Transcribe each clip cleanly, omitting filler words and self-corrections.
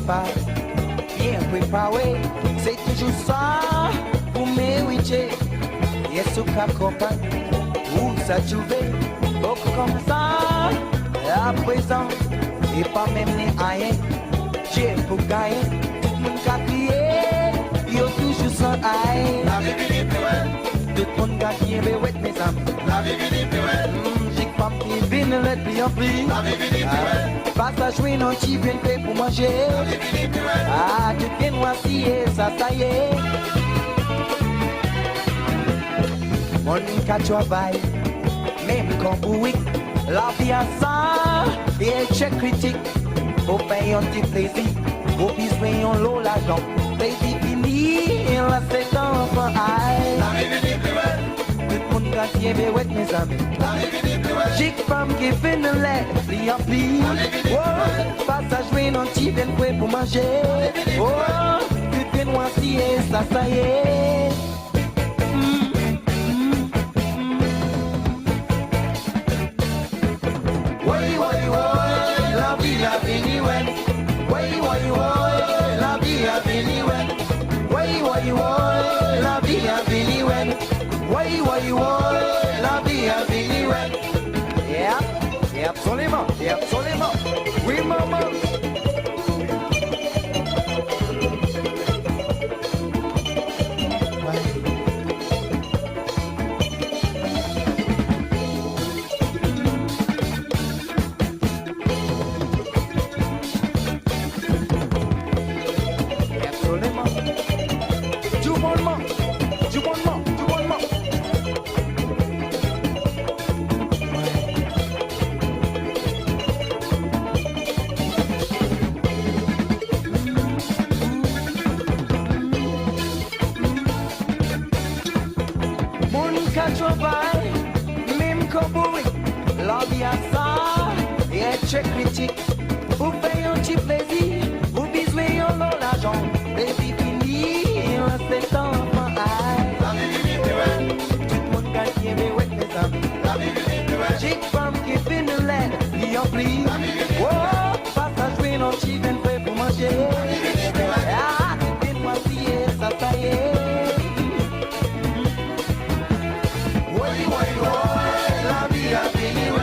Pas bien préparé, c'est toujours ça pour mériter. Et ce qu'a compagnie, où ça joue, comme ça, à présent, et pas même ni rien, j'ai pour gagner, tout le monde a crié, yo toujours sans aïe. La vie vient plus well, tout le monde a crié, mais ouais mes amis. La vie vient plus well, j'ai pas qui vient le plus en plus. La vie vient plus well. Pas à jouer non tu viens fait pour manger. Ah tu viens voici ça y est. Mon cas travail même quand oui la vie a ça et check critique pour payer un petit plaisir Au besoin yon l'eau l'argent. Baby fini, là c'est enfant aïe. Tout le monde quartier béouette mes amis. Chic femme qui fait une lettre, pli en pli. Oh, passage jouer non t'y viens pour manger. Oh, tu fais noisy et ça y est. La vie a fini, ouais. La vie a fini, ouais. La vie a fini, ouais. La vie a fini, ouais. Yeah, absolument, absolument. Oui, maman. Check critique, ou paye un petit plaisir, ou bisouer un long l'argent. Baby fini, c'est enfant aïe. Tout le monde gagne qui est ouais mes amis. Chic femme qui fait une lettre, pli en pli. Oh, passe à jouer non t'y viens prêt pour manger. Ah, tu fais moi si ça y est. La vie a fini, ouais.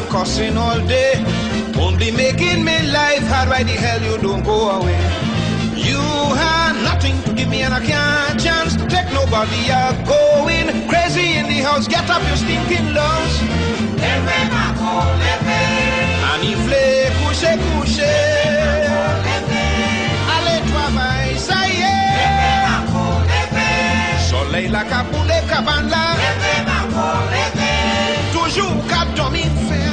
Cussing all day, only making me life hard. Why the hell you don't go away? You had nothing to give me and I can't chance to take nobody out. Going crazy in the house, get up your stinking lungs. Leve Marco, leve. Anifle, couche, couche. Allez travail, ça y est. Leve Marco, leve. Soleil la capoule, cabane là. Leve Marco, leve. Toujours qu'à dormir faire.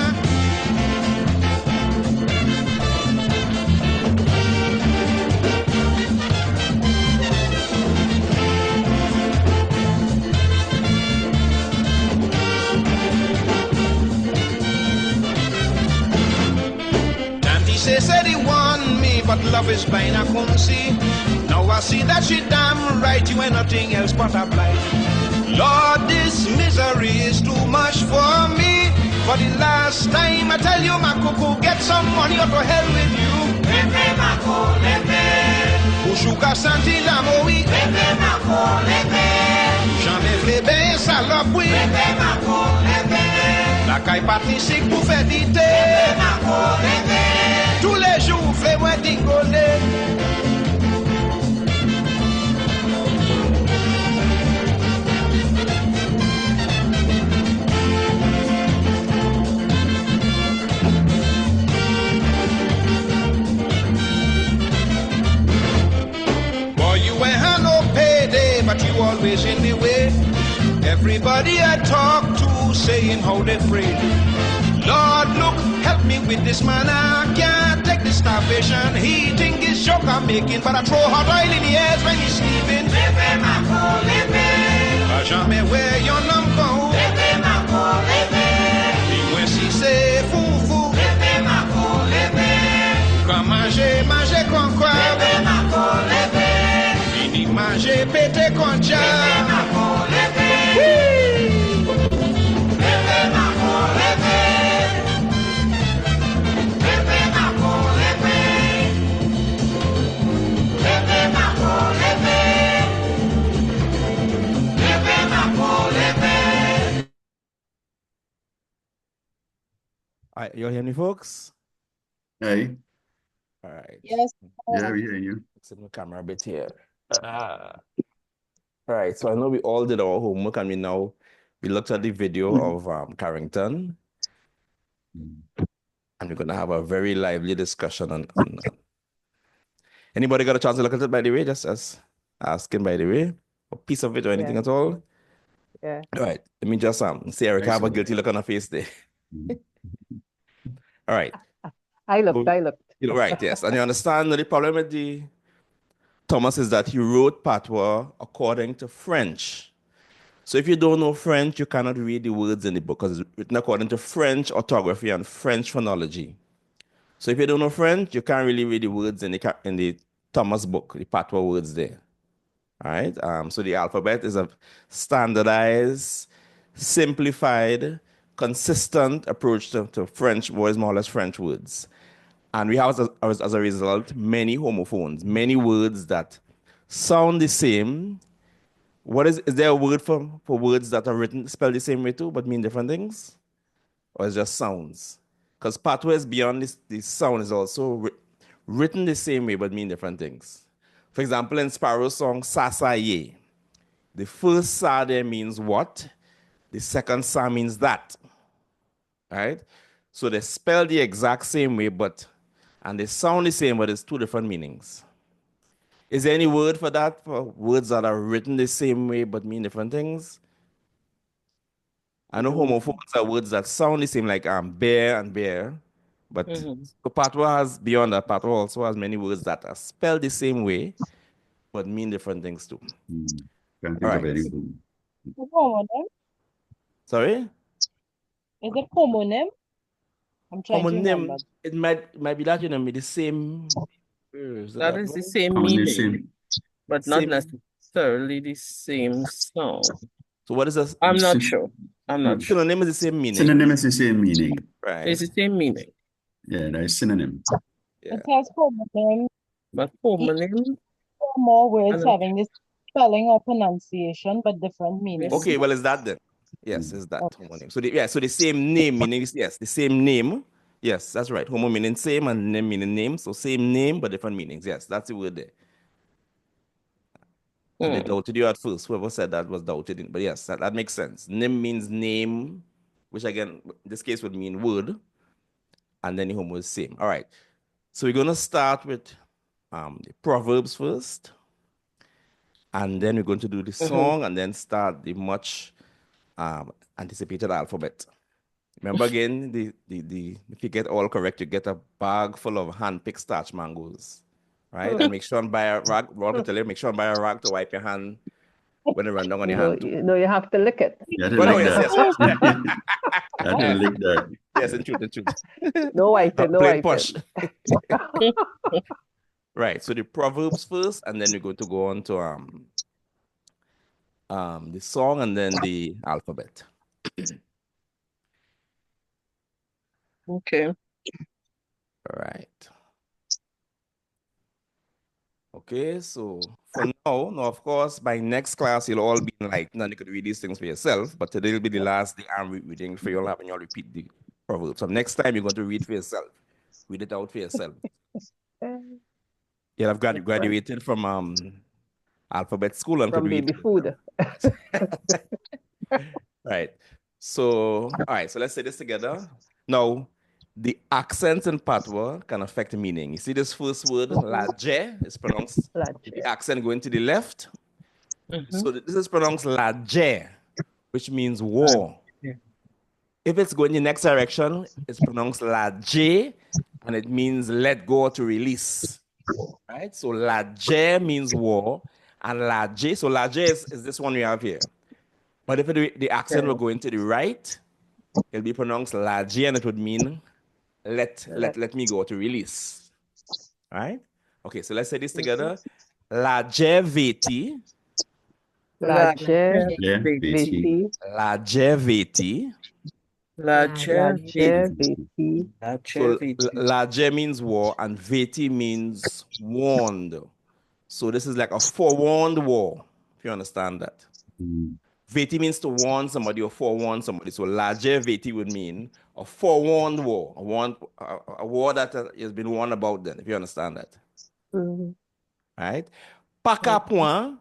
She said he want me, but love is blind, I couldn't see. Now I see that she damn right, you ain't nothing else but a blind. Lord, this misery is too much for me. For the last time, I tell you, my cuckoo, get some money or to hell with you. Lepe, Marco, lepe. Ushuka santi la moui. Lepe, Marco, lepe. Jamais flébé, salope, oui. Lepe, Marco, lepe. La caille patricie pour faire dité. Lepe, Marco, lepe. Tous les jours, fais-moi dingoler. Boy, you ain't had no payday, but you always in the way. Everybody I talk to saying how they pray. Lord, look, help me with this man, I can't take this starvation. He think it's joke I'm making, but I throw hot oil in the air when he's sleeping. Lebe mako, lebe. Jamais where your number. Lebe mako, lebe. When she say fou. Lebe mako, lebe. Quand manger con quoi. Lebe mako, lebe. Fini manger pété con cha. Lebe mako, lebe. Lebe mako, lebe. Lebe mako, lebe. Lebe mako, lebe. Lebe mako, lebe. All right, you hear me, folks? Hey. All right. Yes. Yeah, we hear you. Set my camera a bit here. All right, so I know we all did our homework and we looked at the video of Carrington, and we're gonna have a very lively discussion on Anybody got a chance to look at it, by the way? Just as asking, by the way, a piece of it or anything at all? Yeah. All right, let me just see Erica have a guilty look on her face there. All right. I looked. You know, right, yes. And you understand the problem with Thomas is that he wrote Patwa according to French. So if you don't know French, you cannot read the words in the book because it's written according to French orthography and French phonology. So if you don't know French, you can't really read the words in the Thomas book, the Patwa words there. All right. So the alphabet is a standardized, simplified, consistent approach to French words, more or less French words. And we have, as a result, many homophones, many words that sound the same. Is there a word for words that are spelled the same way too, but mean different things? Or it's just sounds? Because Patwa is beyond the sound, is also written the same way, but mean different things. For example, in Sparrow's song, Sasaye, the first sa there means what? The second sa means that. All right? So they spell the exact same way, and they sound the same, but it's two different meanings. Is there any word for that, for words that are written the same way but mean different things? I know homophones are words that sound the same, like bear and bear, but so Patwa has, beyond that, Patwa also has many words that are spelled the same way but mean different things too. Can't think of any word. Homonym? Sorry? Is it homonym? I'm trying to remember. It might be that, the same. That is the same meaning, but not necessarily the same sound. So what is this? I'm not sure. Synonym is the same meaning. Synonym is the same meaning. Right. It's the same meaning. Yeah, that's synonym. Yeah. It has homonym. But homonym? More words having this spelling or pronunciation, but different meanings. Okay, well, is that then? Yes, is that homonym. So the same name meaning, yes, the same name. Yes, that's right. Homo meaning same and name meaning name. So same name, but different meanings. Yes, that's the word there. And they doubted you at first. Whoever said that was doubted. But yes, that makes sense. Name means name, which again, in this case would mean word. And then the homo is same. All right. So we're going to start with the Proverbs first. And then we're going to do the song and then start the much anticipated alphabet. Remember again, if you get all correct, you get a bag full of hand-picked starch mangoes, right? And make sure and buy a rag. Rob will tell you, make sure and buy a rag to wipe your hand when you run down on your hand. No, you have to lick it. You have to lick that. You have to lick that. Yes, in truth. No wiping, no wiping. Push. Right, so the Proverbs first, and then we're going to go on to the song and then the alphabet. Okay. All right. Okay, so for now, of course, by next class, you'll all be now you could read these things for yourself, but today will be the last day I'm reading for you all, having you all repeat the Proverbs. So next time, you're going to read for yourself. Read it out for yourself. You'll have graduated from alphabet school and from could read baby food. Right. So, all right, so let's say this together. Now, the accents in Patwa can affect the meaning. You see this first word, laje, is pronounced the accent going to the left. So this is pronounced laje, which means war. If it's going in the next direction, it's pronounced laje, and it means let go or to release. Right? So laje means war, and laje, so laje is this one we have here. But if the accent will go into the right, it'll be pronounced laje, and it would mean let me go, to release. All right? Okay, so let's say this together. Laje veti. Laje veti. Laje veti. Laje veti. So laje means war, and veti means warned. So this is like a forewarned war, if you understand that. Veti means to warn somebody or forewarn somebody. So laje veti would mean a forewarned war, a war that has been warned about then, if you understand that. Right? Paka point.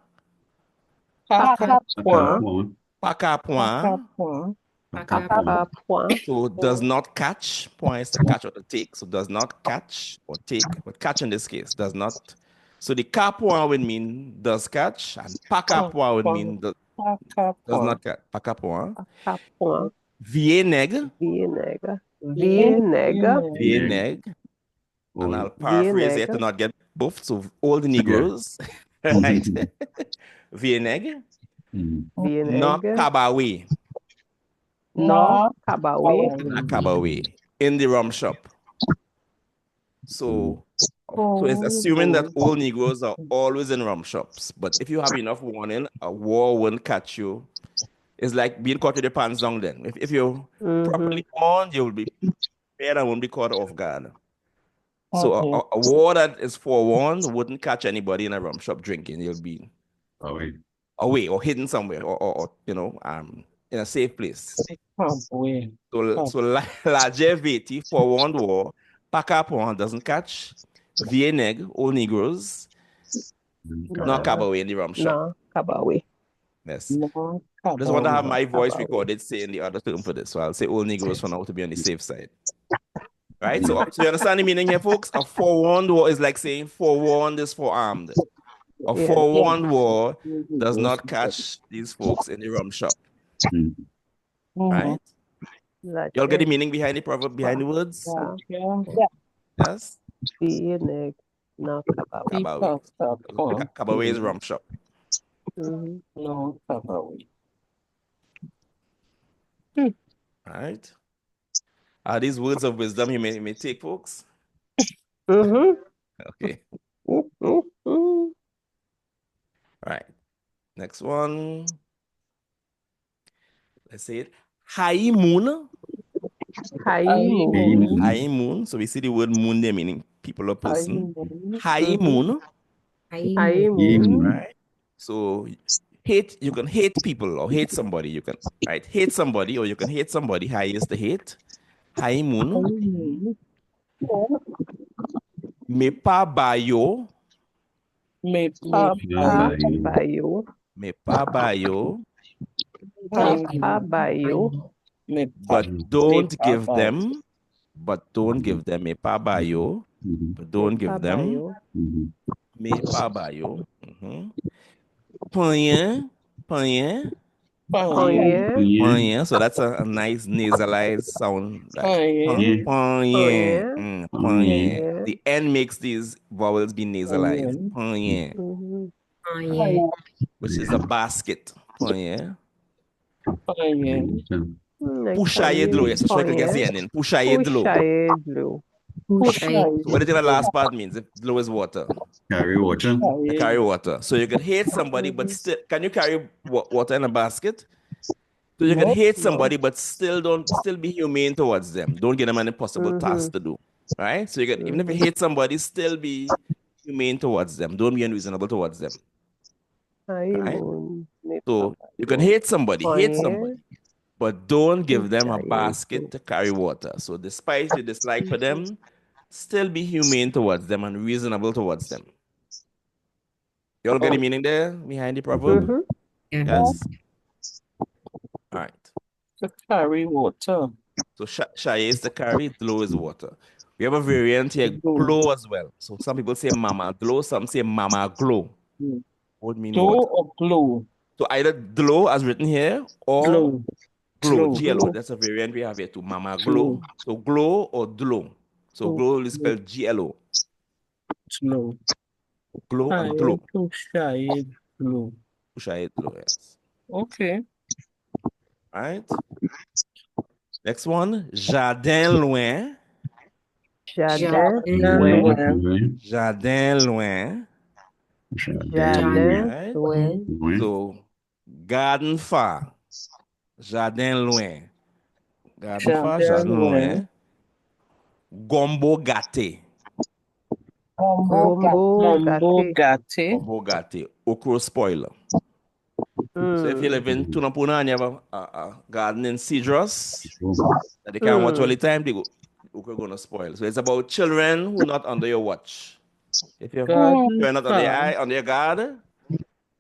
Paka point. Paka point. Paka point. So does not catch. Point is to catch or to take. So does not catch or take, but catch in this case does not. So the ka point would mean does catch, and paka point would mean does not catch. Paka point. Vie neg. And I'll paraphrase it to not get buffed. So all the Negroes, right? Vie neg. No kabawe. No kabawe. In the rum shop. So it's assuming that all Negroes are always in rum shops. But if you have enough warning, a war won't catch you. It's like being caught with your pants down then. If you're properly warned, you will be prepared and won't be caught off guard. So a war that is forewarned wouldn't catch anybody in a rum shop drinking. You'll be away or hidden somewhere or in a safe place. So laje veti, forewarned war. Paka point doesn't catch. Vie neg, all Negroes. No kabawe in the rum shop. No kabawe. Yes. I just want to have my voice recorded saying the other term for this. So I'll say all Negroes for now to be on the safe side. Right? So you understand the meaning here, folks? A forewarned war is like saying forewarned is forearmed. A forewarned war does not catch these folks in the rum shop. Right? Y'all get the meaning behind the proverb, behind the words? Yes? No kabawe. Kabawe is rum shop. No kabawe. Right? Are these words of wisdom you may take, folks? Okay. All right. Next one. Let's say it. High moon. High moon. So we see the word moon there meaning people or person. High moon. Right. So you can hate people or hate somebody. You can hate somebody or you can hate somebody. High is the hate. High moon. Me pa bayo. Me pa bayo. But don't give them. Me pa bayo. But don't give them. Me pa bayo. Panyen. So that's a nice nasalized sound. Panyen. The N makes these vowels be nasalized. Panyen. Which is a basket. Panyen. Pushaye dlo. Yes, so I can get the N in. Pushaye dlo. So what do you think the last part means? If dlo is water. Carry water. Carry water. So you can hate somebody, but still, can you carry water in a basket? So you can hate somebody, but still be humane towards them. Don't give them an impossible task to do. Right? So you can, even if you hate somebody, still be humane towards them. Don't be unreasonable towards them. Right? So you can hate somebody, but don't give them a basket to carry water. So despite your dislike for them, still be humane towards them and reasonable towards them. You all get the meaning there behind the proverb? Yes? All right. To carry water. So shaye is to carry, dlo is water. We have a variant here, glow as well. So some people say mama glow, some say mama glow. What mean glow water? or glow? So either glow as written here or Glow, GLO. That's a variant we have here too. Mama Glow. So glow or glow. So glow is spelled GLO. Glow. Glow and glow. Glow. Glow, yes. Okay. Right. Next one, Jardin Loin. Jardin loin. Jardin Loin. Jardin Right? loin. So, Garden Far. Jardin Loin. Garden Far, Jardin Loin. Gombo Gâté. Gombo gâté. Gombo Gâté. Okro spoiler. So if you live in Tunapuna and you have a garden in Cedros, that they can't watch all the time, they go, okra gonna spoil. So it's about children who are not under your watch. If you're not under your eye, under your guard,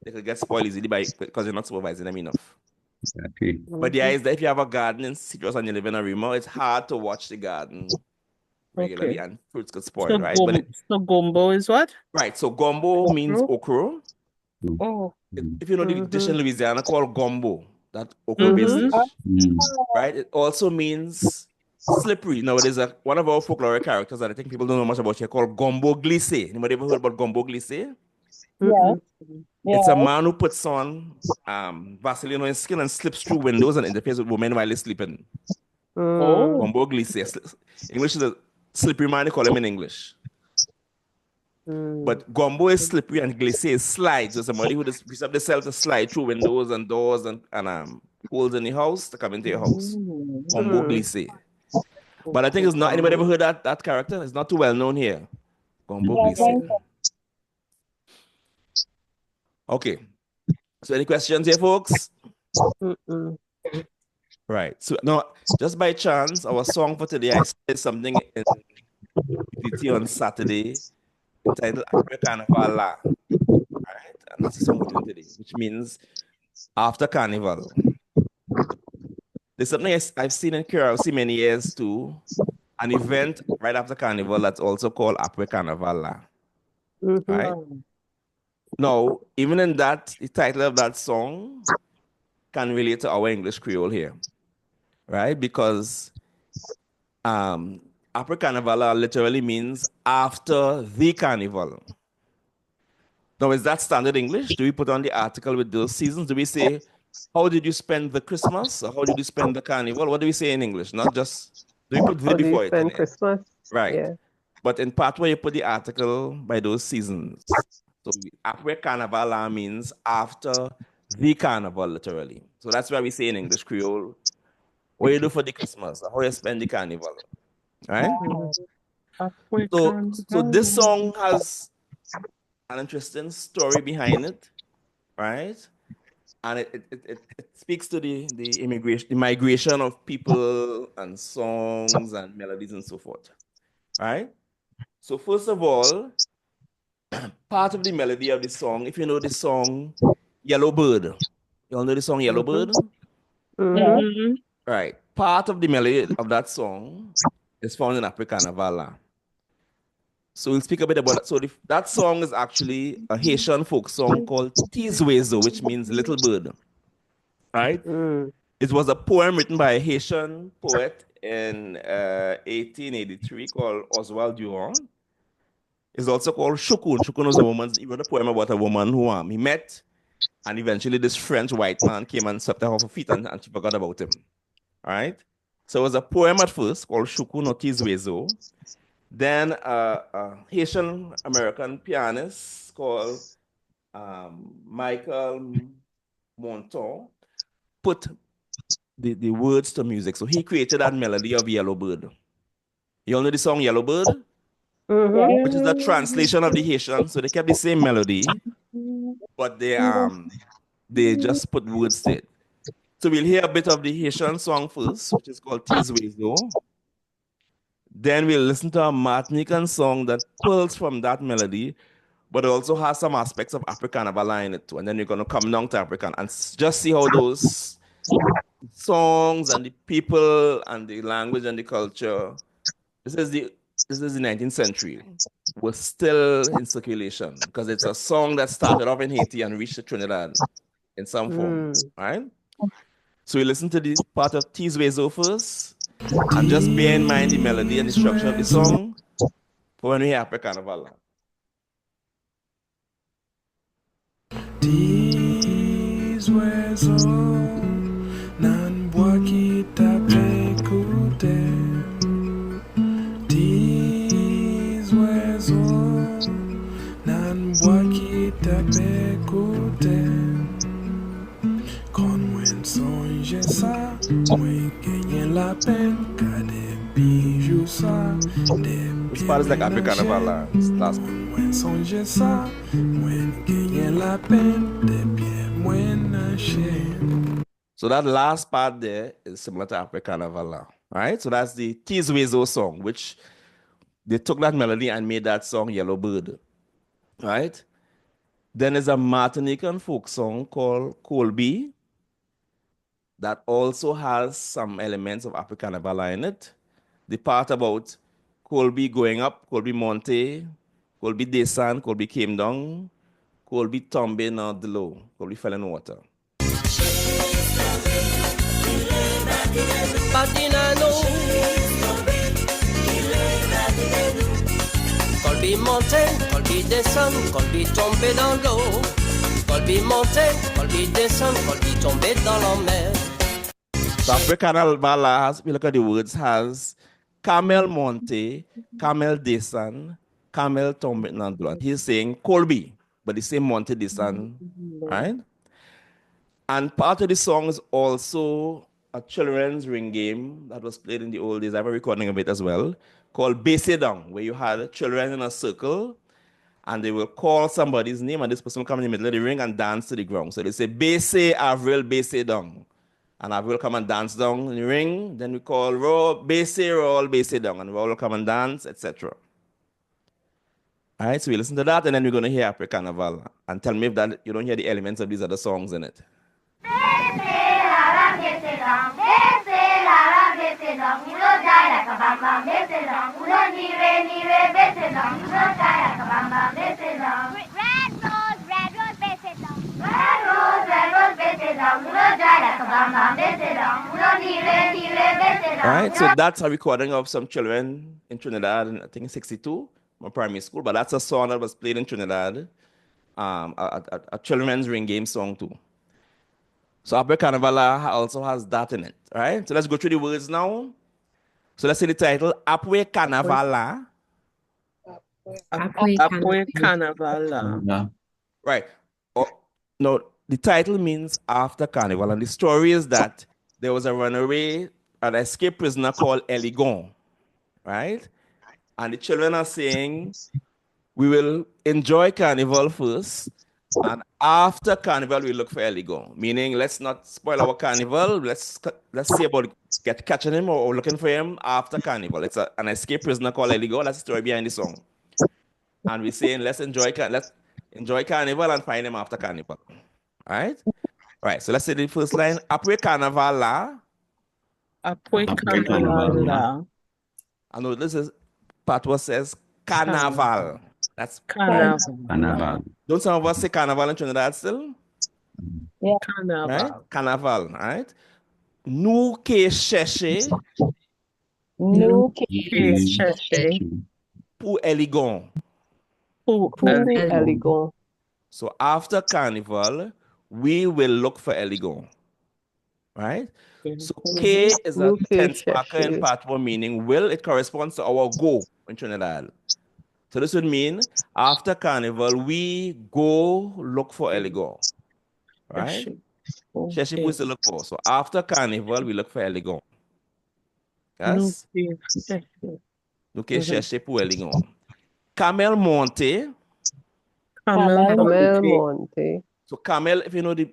they could get spoiled easily because you're not supervising them enough. Exactly. But the idea is that if you have a garden in Citrus and you live in a remote, it's hard to watch the garden regularly and fruits could spoil, right? So gombo is what? Right, so gombo means okra. Oh. If you know the dish in Louisiana called gombo, that okra-based dish, right? It also means slippery. Now, there's one of our folkloric characters that I think people don't know much about here called Gombo Glissé. Anybody ever heard about Gombo Glissé? Yeah. It's a man who puts on Vaseline on his skin and slips through windows and interferes with women while they're sleeping. Gombo Glissé. English is a slippery man, they call him in English. But gombo is slippery and glissé is slide. So somebody who just up themselves to slide through windows and doors and holes in the house to come into your house. Gombo glissé. But I think it's not, anybody ever heard that character? It's not too well known here. Gombo glissé. Okay. So any questions here, folks? Right. So now, just by chance, our song for today, I said something in PPT on Saturday entitled Après Carnival. Right? And that's the song we're doing today, which means after Carnival. There's something I've seen in Curaçao many years too, an event right after Carnival that's also called Après Carnival. Right? Now, even in that, the title of that song can relate to our English Creole here, right? Because Après Carnival literally means after the carnival. Now, is that standard English? Do we put on the article with those seasons? Do we say, how did you spend the Christmas? Or how did you spend the carnival? What do we say in English? Not just, do we put the before it in Christmas? Right. Yeah. But in Patwa, you put the article by those seasons. So Après Carnival means after the carnival, literally. So that's why we say in English Creole, what you do for the Christmas? Or how you spend the carnival? Right? So this song has an interesting story behind it, right? And it speaks to the migration of people and songs and melodies and so forth, right? So first of all, part of the melody of the song, if you know the song Yellow Bird, you all know the song Yellow Bird? Right. Part of the melody of that song is found in Après Carnival. So we'll speak a bit about it. So that song is actually a Haitian folk song called Tizwezo, which means little bird. Right? It was a poem written by a Haitian poet in 1883 called Oswald Durand. It's also called Shukun. Shukun was a woman. He wrote a poem about a woman who he met, and eventually this French white man came and swept her off her feet, and she forgot about him. All right? So it was a poem at first called Shukun or Tizwezo. Then a Haitian American pianist called Michael Monton put the words to music. So he created that melody of Yellow Bird. You all know the song Yellow Bird? Which is the translation of the Haitian. So they kept the same melody, but they just put words to it. So we'll hear a bit of the Haitian song first, which is called Tizwezo. Then we'll listen to a Martinican song that pulls from that melody, but also has some aspects of Après Carnival in it too. And then we're going to come down to African and just see how those songs and the people and the language and the culture, this is the 19th century, was still in circulation because it's a song that started off in Haiti and reached Trinidad in some form, right? So we listen to the part of Tis Wezo first, and just bear in mind the melody and the structure of the song for when we hear Apre Carnaval. Tis Wezo, nan boakita pekute. Tis Wezo, nan boakita pekute. Kon mwen sonje sa, mwen genyen la pen, kade bijou sa, This part is like Apre Carnaval. mwen sonje sa, mwen genyen la pen, debye mwen ashe. So that last part there is similar to Apre Carnaval. Right? So that's the Tis Wezo song, which they took that melody and made that song Yellow Bird. Right? Then there's a Martinican folk song called Colby that also has some elements of Apre Carnaval in it. The part about Colby going up, Colby monte, Colby descend, Colby came down, Colby tombé dans de l'eau, Colby fell in water. Colby monte, Colby descend, Colby tombé dans l'eau. Colby monte, Colby descend, Colby tombé dans la mer. So Apre Carnaval has, if you look at the words, has camel monte, camel descend, camel tombé dans l'eau. He's saying Colby, but the same monte descend, right? And part of the song is also a children's ring game that was played in the old days. I have a recording of it as well, called Base Down, where you had children in a circle and they will call somebody's name and this person will come in the middle of the ring and dance to the ground. So they say, Base Avril, Base Down. And Avril will come and dance down in the ring. Then we call roll, Base down. And roll will come and dance, etc. All right, so we listen to that and then we're going to hear Apre Carnaval. And tell me if that you don't hear the elements of these other songs in it. Right, so that's a recording of some children in Trinidad, I think in 62, my primary school, but that's a song that was played in Trinidad, a children's ring game song too. So Apre Carnaval also has that in it, right? So let's go through the words now. So let's see the title, Apre Carnaval. Apre Carnaval. Right. No, the title means after Carnival, and the story is that there was a runaway, an escaped prisoner called Eligon, right? And the children are saying, we will enjoy Carnival first, and after Carnival, we look for Eligon. Meaning, let's not spoil our Carnival. Let's see about catching him or looking for him after Carnival. It's an escaped prisoner called Eligon. That's the story behind the song. And we're saying, let's enjoy Carnival and find him after Carnival. All right? All right, so let's say the first line. Apre Carnaval la. Apre Carnaval. I know this is, Patwa says Carnaval. That's Carnaval. Don't some of us say Carnaval in Trinidad still? Yeah. Carnaval. Right? Carnaval, all right? Nous que chercher Nous qui chercher pour Eligon. pour Eligon. So after Carnival, we will look for Eligon. Right? So K is a tense marker in Patwa, meaning will. It corresponds to our go in Trinidad. So this would mean after Carnival, we go look for Eligon. Right? Chercher pour se look for. So after Carnival, we look for Eligon. Yes? Nous que chercher pour Eligon. Camel monte. Camel monte. So Carmel, if you know the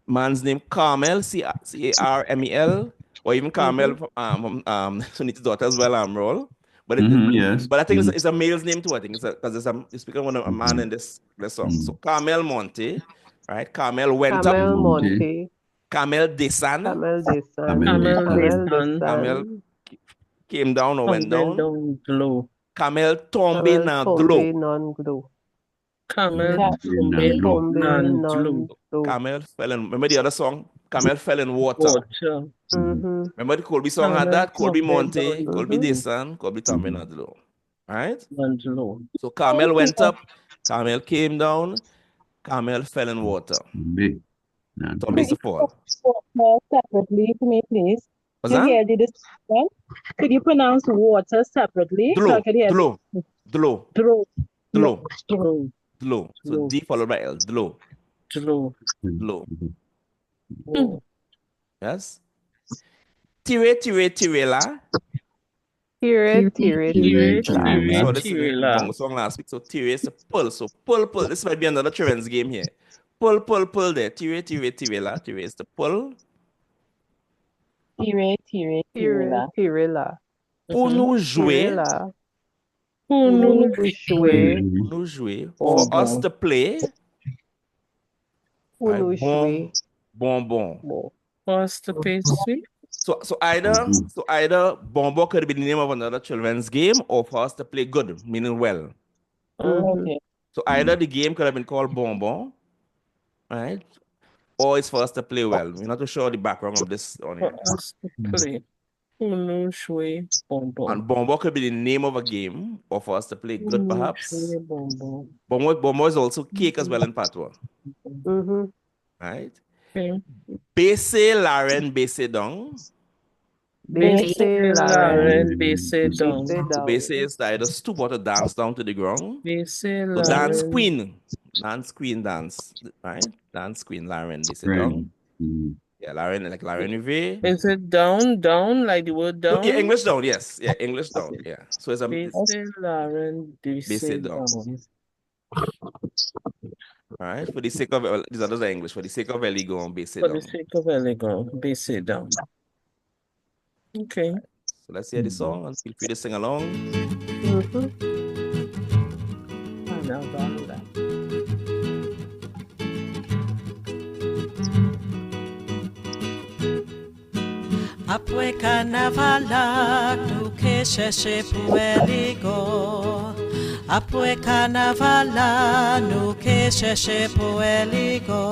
man's name, Carmel, C-A-R-M-E-L, or even Carmel, Sunita's daughter as well, Roll. But yes. But I think it's a male's name too. I think it's because you're speaking of a man in this song. So Carmel monte, right? Carmel went up. Monte. Carmel descend. Camel Came down or went down. Glow. Camel tombé dans l'eau. Camel, Camel fell in. Remember the other song? Camel fell in water. Remember the Colby song had that? Colby Monte, Colby Desan, Colby Tommy Nadlo. Right? So Camel went up, Camel came down, Camel fell in water. Tommy the fall. Separately to me, please. What's that? Could you pronounce water separately? Dlo. Dlo. So D followed by L. Dlo. Yes. Tire, tirela. Tire. So this is the song last week. So tire is a pull. So pull. This might be another children's game here. Pull there. Tire, tirela. Tire is the pull. Tirela. Pour nous jouer. For us to play. Bonbon. For us to play sweet. So either bonbon could be the name of another children's game, or for us to play good, meaning well. Okay. So either the game could have been called bonbon, right? Or it's for us to play well. We're not too sure the background of this on here. For us to play. Bonbon. And bonbon could be the name of a game, or for us to play good, perhaps. Bonbon is also cake as well in Patwa. Right? Bese Laren Bese Dong. Bese Dong. Bese is either stoop or to dance down to the ground. So dance queen. Right? Dance queen Laren Bese Dong. Yeah, Laren, like Laren Rive. Is it down, like the word down? Yeah, English down, yes. Yeah, English down, yeah. So it's a Bese Laren Bese Dong. Right, for the sake of these others are English. For the sake of Ellie, go on base it For down. the sake of Ellie, go base it down. Okay. Right. So let's hear the song and feel free to sing along. Apwe carnavala duke sheshe pueligo. Apwe carnavala nuke sheshe pueligo.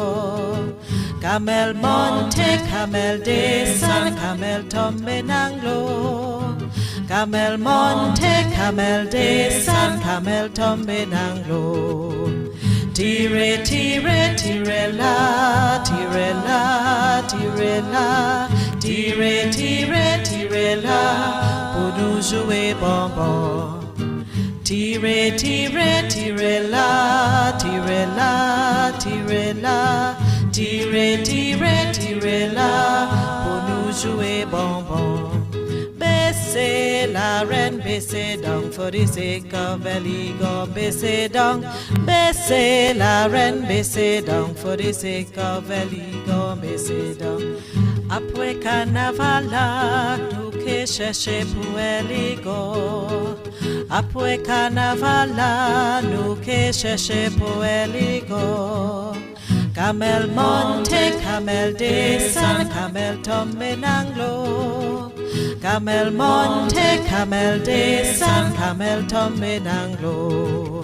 Camel monte, camel desan, camel tombe nanglo. Camel monte, camel desan, camel tombe nanglo. Tire, tire, tire la, tire la, tire la. Tire, tire, tire la, pour nous jouer bonbon. Tire, tire, tire la, tire la, tire la. Tire, tire, tire la, pour nous jouer bonbon. Baissez la reine, baissez donc, for the sake of Eligo, baissez donc. Baissez la reine, baissez donc, for the sake of Eligo, baissez donc. Apwe carnavala, duke sheshe pueligo. Apwe carnavala, duke sheshe pueligo. Camel monte, camel desan, camel tombe nanglo. Camel monte, camel desan, camel tombe nanglo.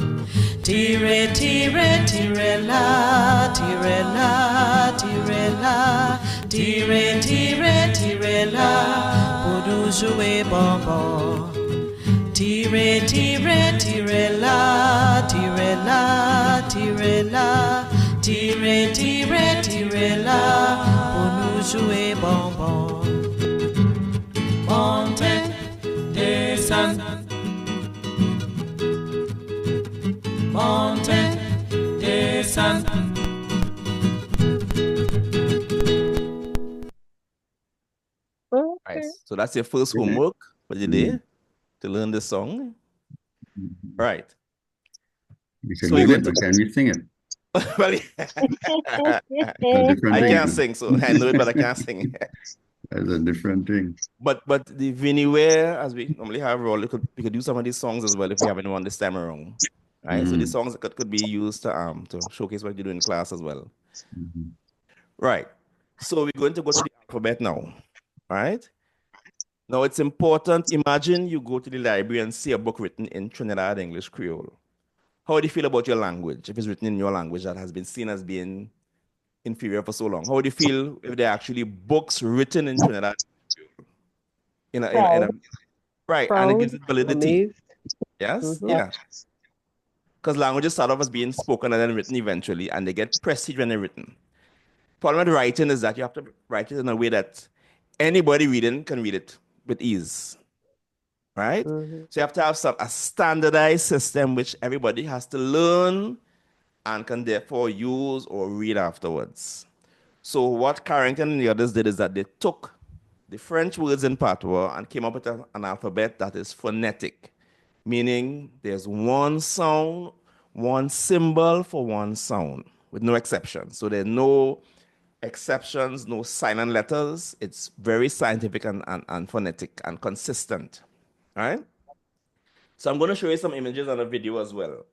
Tire, tire, tire la, tire la, tire la. Tire, tire, tire la, pour nous jouer bonbon. Tire, tire, tire la, tire la, tire la. Tire, tire, tire la, pour nous jouer bonbon. Monte, descend. Monte, descend. Right. So that's your first homework for the day, to learn the song. Right. So you can you sing it? Well, I can't sing, so I know it, but I can't sing. That's a different thing. But the vinyware, as we normally have, we could do some of these songs as well if we have anyone this time around. Right. So these songs could be used to showcase what you do in class as well. Right. So we're going to go to the alphabet now. Right. Now it's important. Imagine you go to the library and see a book written in Trinidad English Creole. How do you feel about your language if it's written in your language that has been seen as being inferior for so long? How do you feel if there are actually books written in Trinidad Proud. right, and it Proud, gives it validity? amazed. Yes, Mhm. yeah. Because languages start off as being spoken and then written eventually, and they get prestige when they're written. Problem with writing is that you have to write it in a way that anybody reading can read it with ease, right? Mhm. So you have to have a standardized system which everybody has to learn and can therefore use or read afterwards. So what Carrington and the others did is that they took the French words in Patwa and came up with an alphabet that is phonetic, meaning there's one sound, one symbol for one sound, with no exceptions. So there's no exceptions, no silent letters. It's very scientific and phonetic and consistent, all right? So I'm going to show you some images and a video as well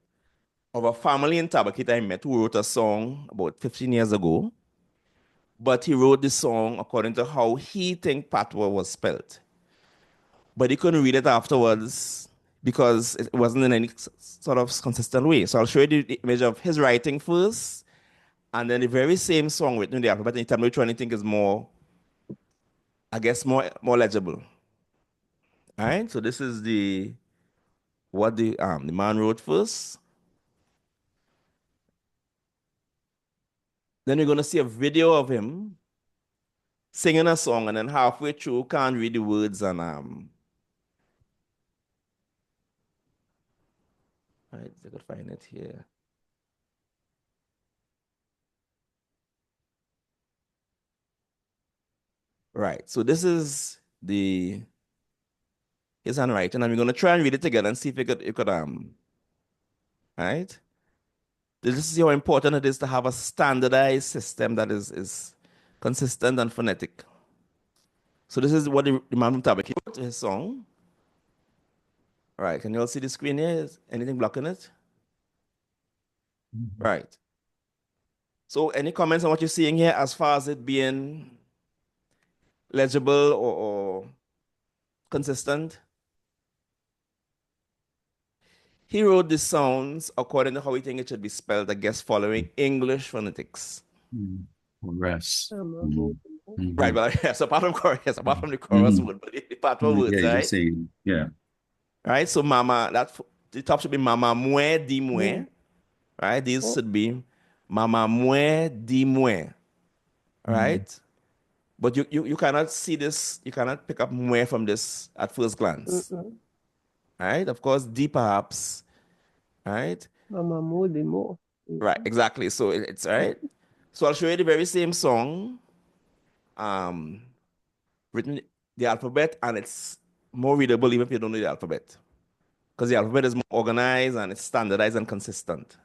of a family in Tabakit I met who wrote a song about 15 years ago, but he wrote this song according to how he think Patwa was spelled. But he couldn't read it afterwards because it wasn't in any sort of consistent way. So I'll show you the image of his writing first, and then the very same song written in the alphabet, and you tell me which one you think is more, I guess, more legible. All right, so this is what the man wrote first. Then you're gonna see a video of him singing a song, and then halfway through can't read the words and right, I could find it here. Right, so this is his handwriting, and we're gonna try and read it together and see if you could right. This is how important it is to have a standardized system that is consistent and phonetic. So this is what the man from Tabaki wrote his song. All right, can you all see the screen here? Is anything blocking it? Right. So any comments on what you're seeing here as far as it being legible or consistent? He wrote the sounds according to how he think it should be spelled, I guess, following English phonetics. Rest. Right, but yes, apart from chorus, apart from the chorus word, but the part of words, yeah, right? Saying, yeah. Right, so mama, the top should be mama mwe di mwe. Right, these should be mama mwe di mwe. Right? But you cannot see this, you cannot pick up mwe from this at first glance. Right? Of course, D perhaps. Right? Mama more, the more. Right, exactly. So it's right. So I'll show you the very same song, written the alphabet, and it's more readable even if you don't know the alphabet. Because the alphabet is more organized and it's standardized and consistent.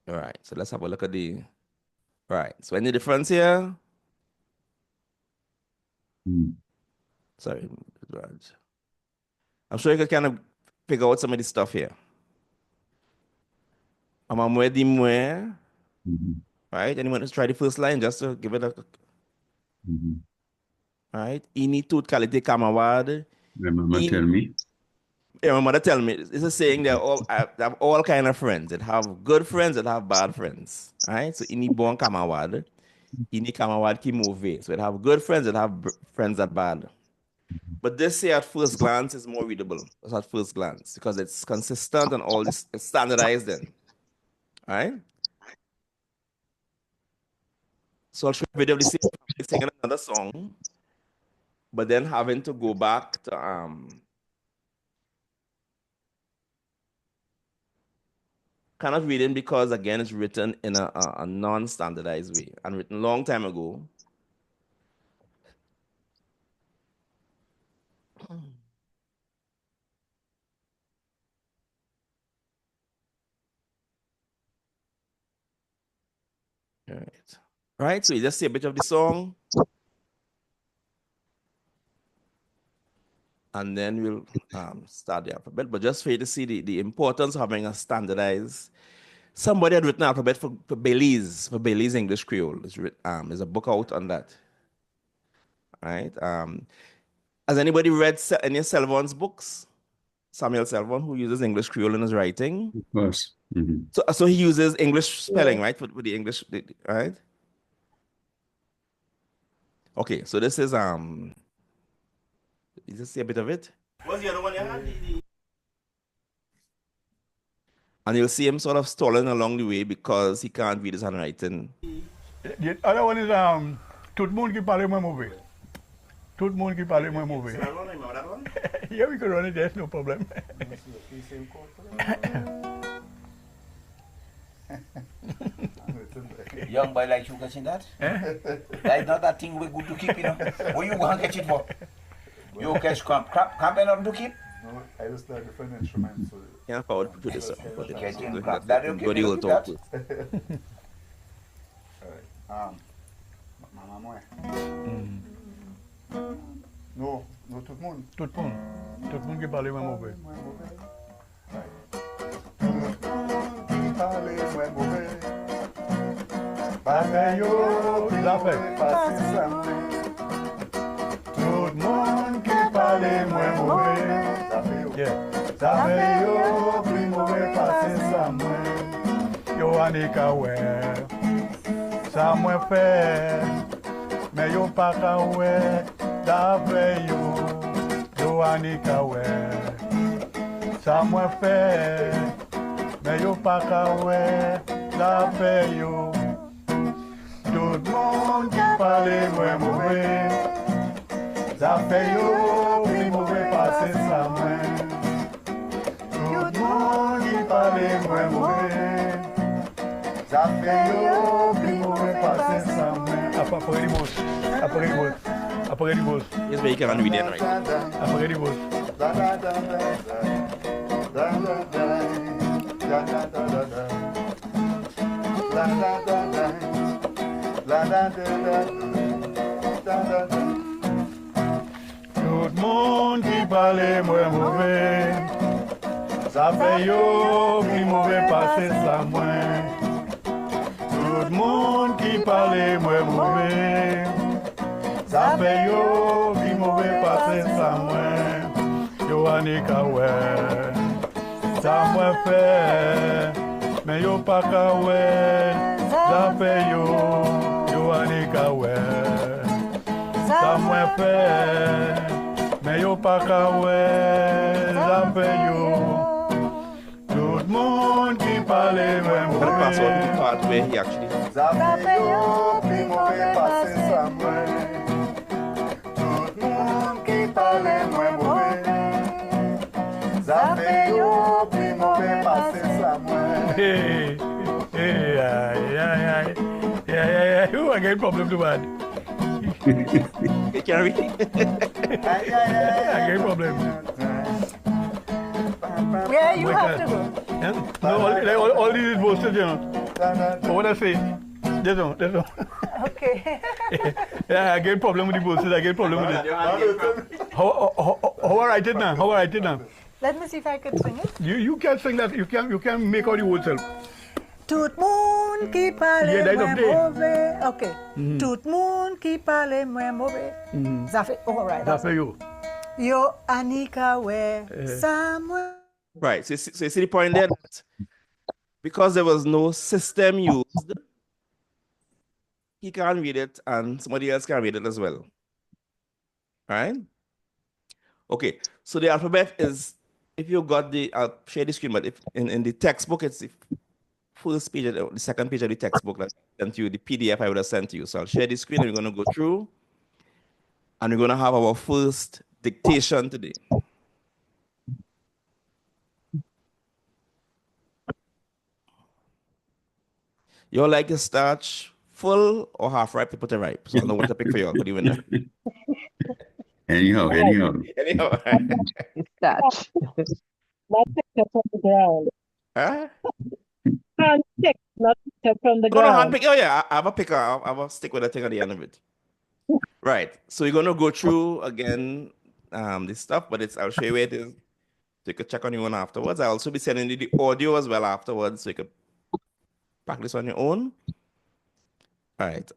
All right, so let's have a look at right. So any difference here? Sorry, Raj. I'm sure you can kind of figure out some of this stuff here. Amamwe di mwe. Right? Anyone who's tried the first line just to give it a right? Ini tut kalite kamawad. My mama tell me. Yeah, my mother tell me. It's a saying they have all kind of friends. They have good friends, they have bad friends. Right? So ini bon kamawad. Ini kamawad ki move. So they have good friends, they have friends that bad. But this here at first glance is more readable. That's at first glance because it's consistent and all this it's standardized then. All right? So I'll show you a video of the same family singing another song, but then having to go back to kind of reading because again it's written in a non-standardized way and written a long time ago. All right. Right, so you just see a bit of the song. And then we'll start the alphabet. But just for you to see the importance of having a standardized. Somebody had written alphabet for Belize English Creole. There's a book out on that. right? Has anybody read any of Selvon's books? Samuel Selvon, who uses English Creole in his writing. Of course. Mm-hmm. So he uses English spelling, right? For the English, right? Okay, so this is you just see a bit of it. What's the other one you had? And you'll see him sort of stalling along the way because he can't read his handwriting. The other one is Tout le monde qui parle moins mauvais. Tout le monde qui parle moins mauvais. Yeah, we could run it, there's no problem. Young boy like you catching that? That's not that thing we good to keep, you know. What you want to catch it for? You catch crab and not to keep? No, I just learned different instruments. So yeah, forward to this. Catching crab. That you can do that? Alright. Mama moi. Non, non, tout le monde. Tout le monde. Tout le monde qui parle moins mauvais. Tout le monde qui parle moins mauvais. Bagaille yo, la fait. Tout le monde qui parle moins mauvais. Ça fait yo, plus mauvais passer ça moins. Yo anika ouais. Ça moins fait. Mais yo pas ka ouais. Ça fait yo. Yo anika ouais. Ça moins fait. Mais yo pas ka ouais. Ça fait yo. Tout le monde qui parle moins mauvais. Ça fait yo, plus mauvais passer ça moins. Tout le monde qui parle moins mauvais. Ça fait yo, plus mauvais passer ça moins. Après les boss. Après les boss. Après les boss. Yes, but you can read it right. Après les boss. Tout le monde qui parle moins mauvais. Ça fait yo, plus mauvais passer ça moins. Tout le monde qui parle moins mauvais. Ça fait yo, plus mauvais passer ça moins. Yo anika ouais. Ça moins fait. Mais yo pas ka ouais. Ça fait yo. Yo anika ouais. Ça moins fait. Mais yo pas ka ouais. Ça fait yo. Tout le monde qui parle moins mauvais. Ça fait yo, plus mauvais passer ça moins. Tout le monde qui parle moins mauvais. Ça fait yo, plus mauvais passer ça moins. Hey, you are getting problem too bad. You can read it. I get problem. Where you have to go? Yeah? No, all these is posted, you know. What I say? This one. Okay. Yeah, I get problem with the posted. I get problem with it. How I write it now? How I write it now? Let me see if I can sing it. You can sing that. You can make out the whole self. Tout monde qui parle moins mauvais. Okay. Tout monde qui parle moins mauvais. Ça fait all right. Ça fait yo. Yo anika we somewhere. Right. So you see the point there? That because there was no system used, he can't read it and somebody else can read it as well. Right? Okay. So the alphabet is, if you got the, I'll share the screen, but if in the textbook, it's the first page, the second page of the textbook that I sent you, the PDF I would have sent to you. So I'll share the screen and we're going to go through and we're going to have our first dictation today. You all like to starch full or half ripe to put it ripe? So I know what to pick for you all. What do you know? Anyhow. Starch. Not picked up from the ground. Huh? Hand picked, not picked up from the No, ground. hand pick. Oh yeah, I have a picker. I have a stick with a thing at the end of it. Right. So we're gonna go through again this stuff, but I'll show you where it is. So you can check on your own afterwards. I'll also be sending you the audio as well afterwards, so you can practice on your own. All right.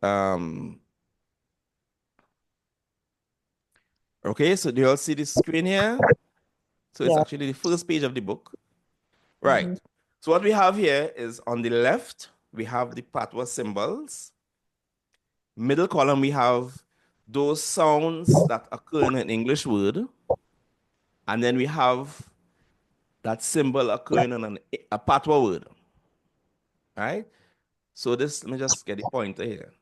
Okay, so do you all see this screen here? So it's actually the first page of the book. Right. So what we have here is on the left, we have the Patwa symbols. Middle column, we have those sounds that occur in an English word. And then we have that symbol occurring in a Patwa word. Right? So this, let me just get the pointer here.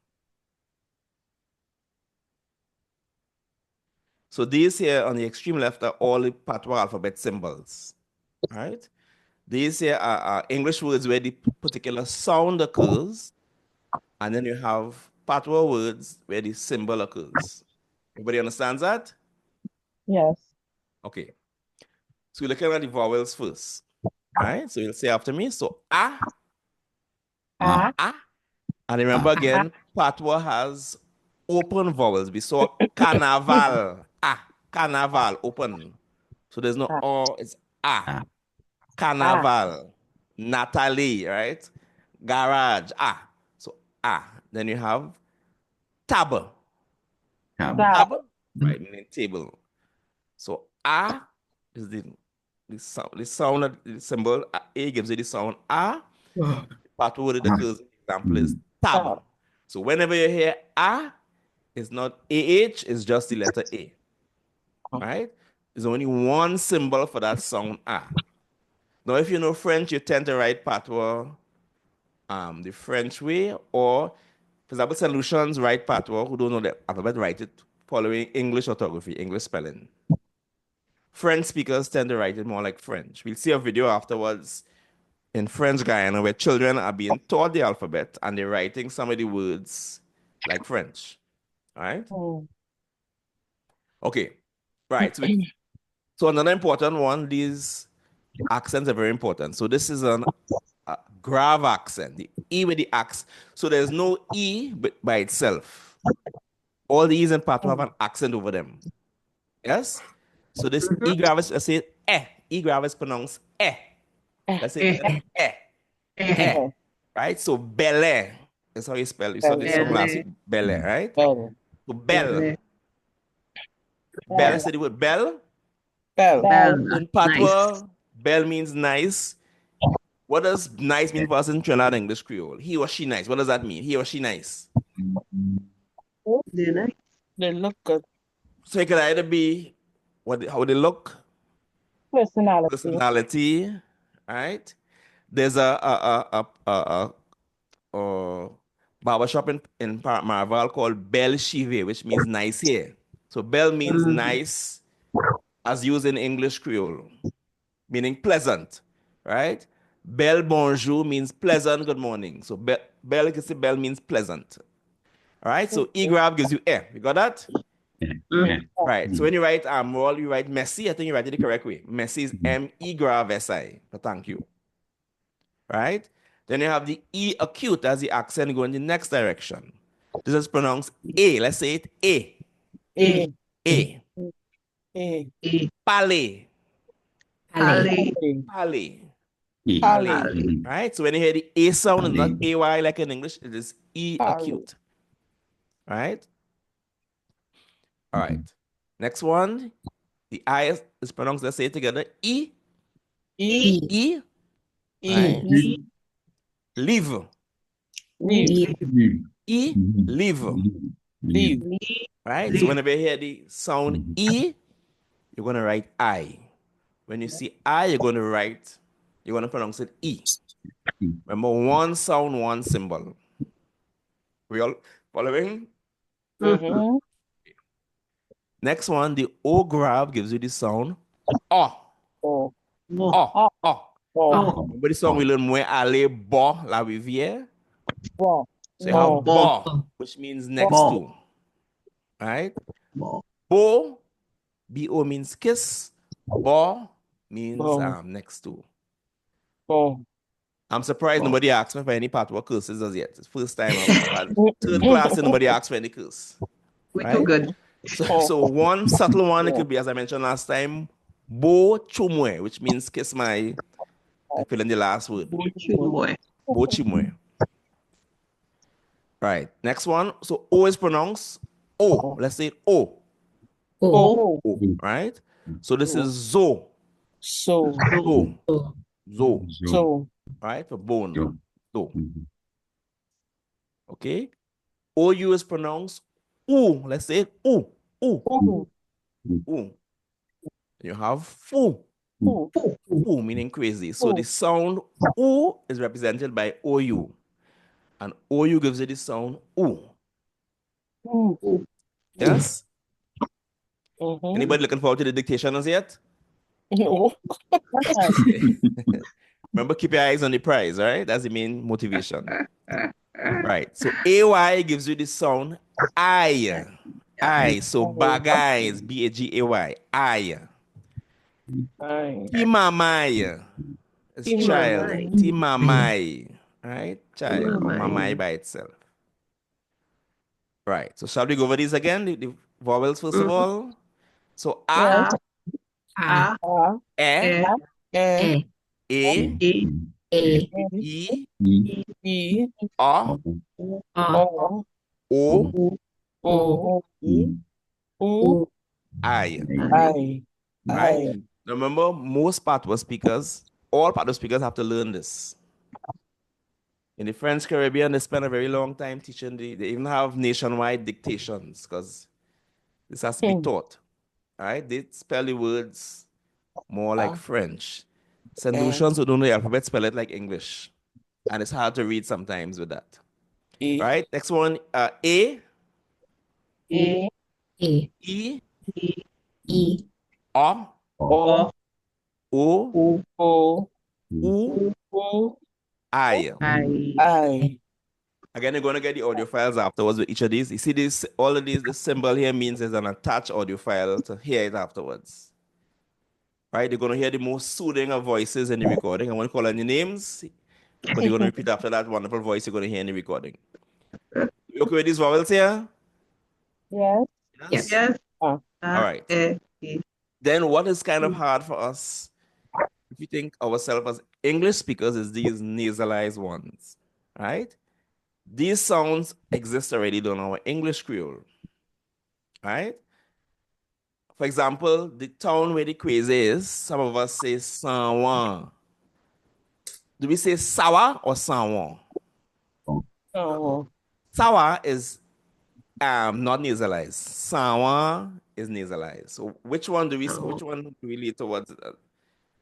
So these here on the extreme left are all the Patwa alphabet symbols. Right? These here are English words where the particular sound occurs. And then you have Patwa words where the symbol occurs. Everybody understands that? Yes. Okay. So we're looking at the vowels first. Right? So you'll say after me. So A. A. And remember again, Patwa has open vowels. We saw carnaval. Carnaval, open. So there's no O, it's A. Carnaval. Natalie, right? Garage. So A. Then you have tab. Tab. Right, meaning table. So A is the sound of the symbol. A gives you the sound A. Part word of the example is tab. So whenever you hear A, it's not AH, it's just the letter A. Right? There's only one symbol for that sound A. Now, if you know French, you tend to write Patwa the French way, or, for example, Solutions write Patwa, who don't know the alphabet, write it following English orthography, English spelling. French speakers tend to write it more like French. We'll see a video afterwards in French Guyana where children are being taught the alphabet and they're writing some of the words like French. All right? Okay. Right. So another important one, these accents are very important. So this is a grave accent, the E with the accent. So there's no E by itself. All the E's in Patwa have an accent over them. Yes? So this E grave, let's say E grave is pronounced Let's say right? So Belle is how you spell. You saw this song last week, Belle, right? So Belle. Belle, say the word Belle. In Patwa, Belle means nice. What does nice mean for us in Trinidad English Creole? He or she nice. What does that mean? He or she nice. They're nice. They look good. So it could either be how they look. Personality, right? There's a barbershop in Marval called Belle Chive, which means nice hair. So Belle means nice as used in English Creole, meaning pleasant, right? Belle bonjour means pleasant good morning. So Belle, you can say Belle means pleasant. All right, so E-grab gives you air. You got that? Right, so when you write roll, you write messy. I think you write it the correct way. Messy is M-E-grav-S-I. So thank you. Right? Then you have the E acute as the accent going in the next direction. This is pronounced A. Let's say it A. Palé. Right? So when you hear the A sound, it's not AY like in English, it is E acute. Right? All right. Next one. The I is pronounced, let's say it together, E. Right? Live. E, live. Right? So whenever you hear the sound E, you're going to write I. When you see I, you're going to pronounce it E. Remember, one sound, one symbol. We all following? Next one, the O grab gives you the sound O. Remember the song we learned, Mwen ale bo la rivière? So you have bo, which means next to. Right? Bo, B-O means kiss. Bo means next to. I'm surprised nobody asked me for any Patwa curses as yet. It's first time I've had third class and nobody asked for any curse. We do good. So one subtle one, it could be, as I mentioned last time, Bo chumwe, which means kiss my, I fill in the last word. Bo chumwe. Right. Next one. So O is pronounced O. Let's say O. O. Right? So this is zo. So. Zo. Right? For bone. So. Okay? OU is pronounced oo. Let's say oo. Oo. Oo. You have foo. Foo meaning crazy. So the sound oo is represented by OU. And OU gives it the sound oo. Yes? Anybody looking forward to the dictation as yet? No. Remember, keep your eyes on the prize, right? That's the main motivation. Right. So AY gives you the sound I. I. So bagay is BAGAY. I. Timamay is child. Timamay. Right? Child. Or mamay by itself. Right. So shall we go over these again? The vowels first of all. So A. E. E. O. U. I. Right? Remember, most Patwa speakers, all Patwa speakers have to learn this. In the French Caribbean, they spend a very long time teaching. They even have nationwide dictations because this has to be taught. Right? They spell the words more like French. St. Lucians who don't know the alphabet spell it like English. And it's hard to read sometimes with that. Right? Next one, A. E. O. O. U. I. Again, you're going to get the audio files afterwards with each of these. You see this, all of these, the symbol here means there's an attached audio file to hear it afterwards. Right? You're going to hear the most soothing of voices in the recording. I won't call any names, but you're going to repeat after that wonderful voice you're going to hear in the recording. You okay with these vowels here? Yes. All right. Then what is kind of hard for us, if you think ourselves as English speakers, is these nasalized ones, right? These sounds exist already in our English Creole, right? For example, the town where the crazy is, some of us say San Juan. Do we say Sawa or San Juan? Sawa is not nasalized. San Juan is nasalized. So which one do we lead towards? Do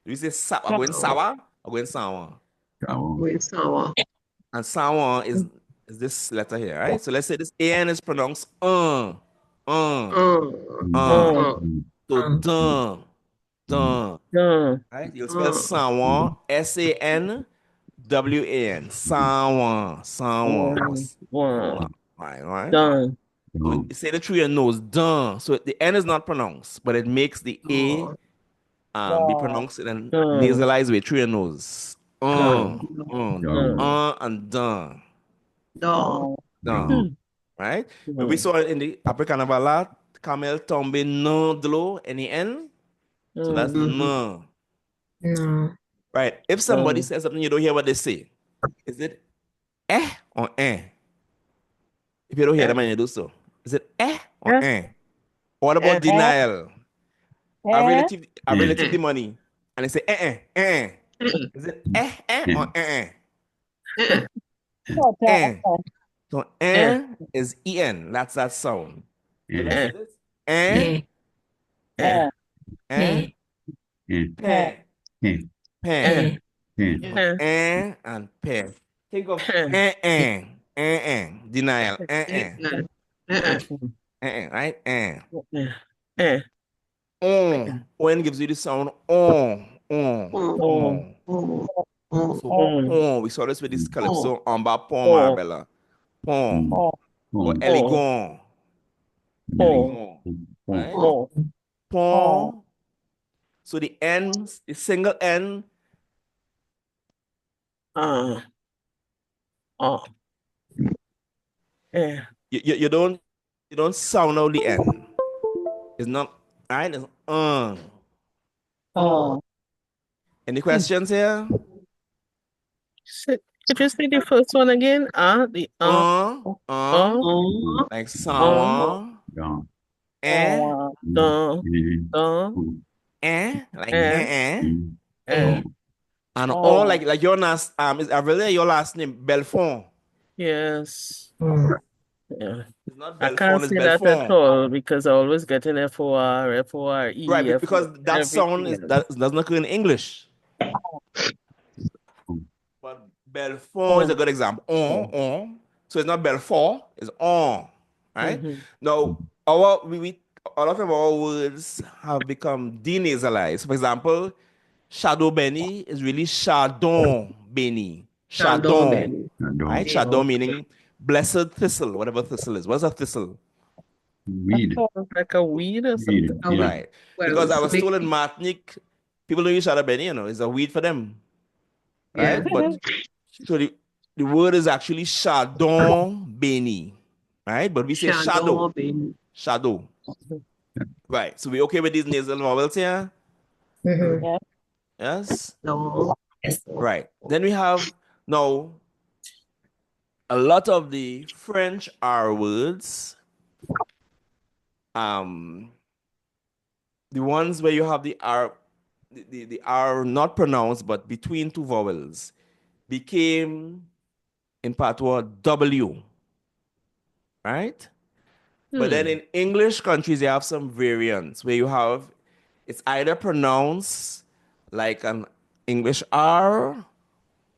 we say Sawa? Going Sawa or going San Juan? And San Juan is this letter here, right? So let's say this AN is pronounced So dun. Right? You'll spell San Juan, SANWAN. San Juan. Right? So you say it through your nose, dun. So the N is not pronounced, but it makes the A be pronounced in a nasalized way through your nose. And dun. Right? But we saw it in the African Carnival, Camel Tombe no dlo N. So that's no. Right. If somebody says something you don't hear what they say, is it or eh? If you don't hear them and you do so, is it or eh? What about denial? I relative the money and they say Is it or So is en. That's that sound. So let's say this. Pen. And pen. Think of denial. Right? When gives you the sound So we saw this with this calypso ba pon marbella. Pon. Or eligon. Right? Pon. So the N, the single N. You don't sound out the N. It's not right. It's Any questions here? Could you say the first one again? Like someone. like Eh. And all like your last is really your last name Belfond. Yes. Yeah. It's not I Belfond, can't it's say that at Belfond. all because I always get an FOR, FORE. Right, because that sound does not occur in English. But Belfond is a good example. On. So it's not Belfort, it's on. Right? Now, a lot of our words have become denasalized. For example, Shadow Benny is really Chardon Benny. Chardon. Right? Chardon meaning blessed thistle, whatever thistle is. What's a thistle? Weed. Like a weed or something. Right. Because I was told in Martinique, people don't use Shadow Benny, it's a weed for them. Right? But so the word is actually Chardon Benny. Right? But we say shadow. Shadow. Right. So we okay with these nasal vowels here? Yes? No. Yes. Right. Then we have now a lot of the French R words. The ones where you have the R, the R not pronounced but between two vowels became in Patwa W. Right? But then in English countries, you have some variants where you have it's either pronounced like an English R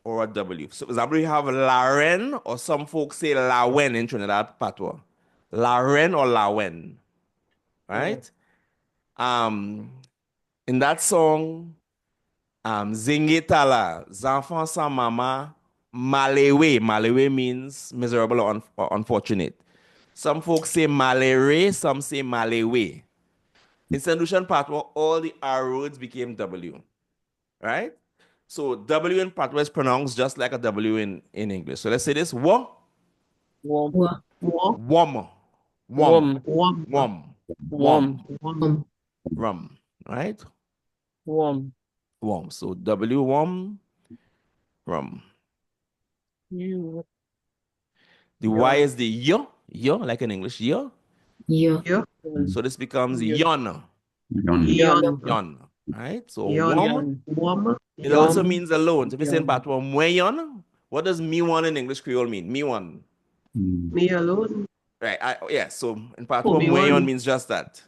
or a W. So, for example, you have Laren, or some folks say Lawen in Trinidad Patwa. Laren or Lawen, right? In that song, Zingetala, Zanfan Sa Mama, Malewe. Malewe means miserable or unfortunate. Some folks say Malere, some say Malewe. In St. Lucian Patwa, all the R words became W, right? So W in Patwa is pronounced just like a W in English. So let's say this: Wom. Rum, right? Wom. So W, wom, rum. You. The Y is the yo, like in English, yo. So this becomes yon. Yon. Right? So wom. It also means alone. So if you say in Patwa, mweyon, what does me one in English Creole mean? Me one. Me alone. Right. So in Patwa, mweyon means just that.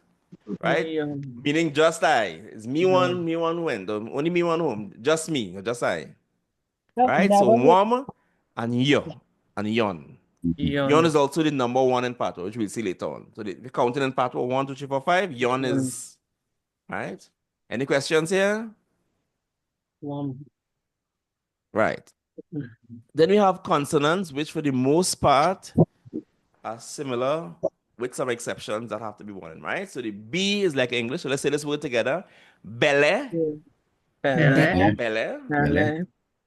Right? Meaning just I. It's me one when. Only me one home. Just me, just I. Right? So wom and yo and yon. Yon is also the number one in Patwa, which we'll see later on. So the counting in Patwa 1, 2, 3, 4, 5. Yon is right. Any questions here? Right. Then we have consonants, which for the most part are similar, with some exceptions that have to be one, right? So the B is like English. So let's say this word together. Bele. Bele.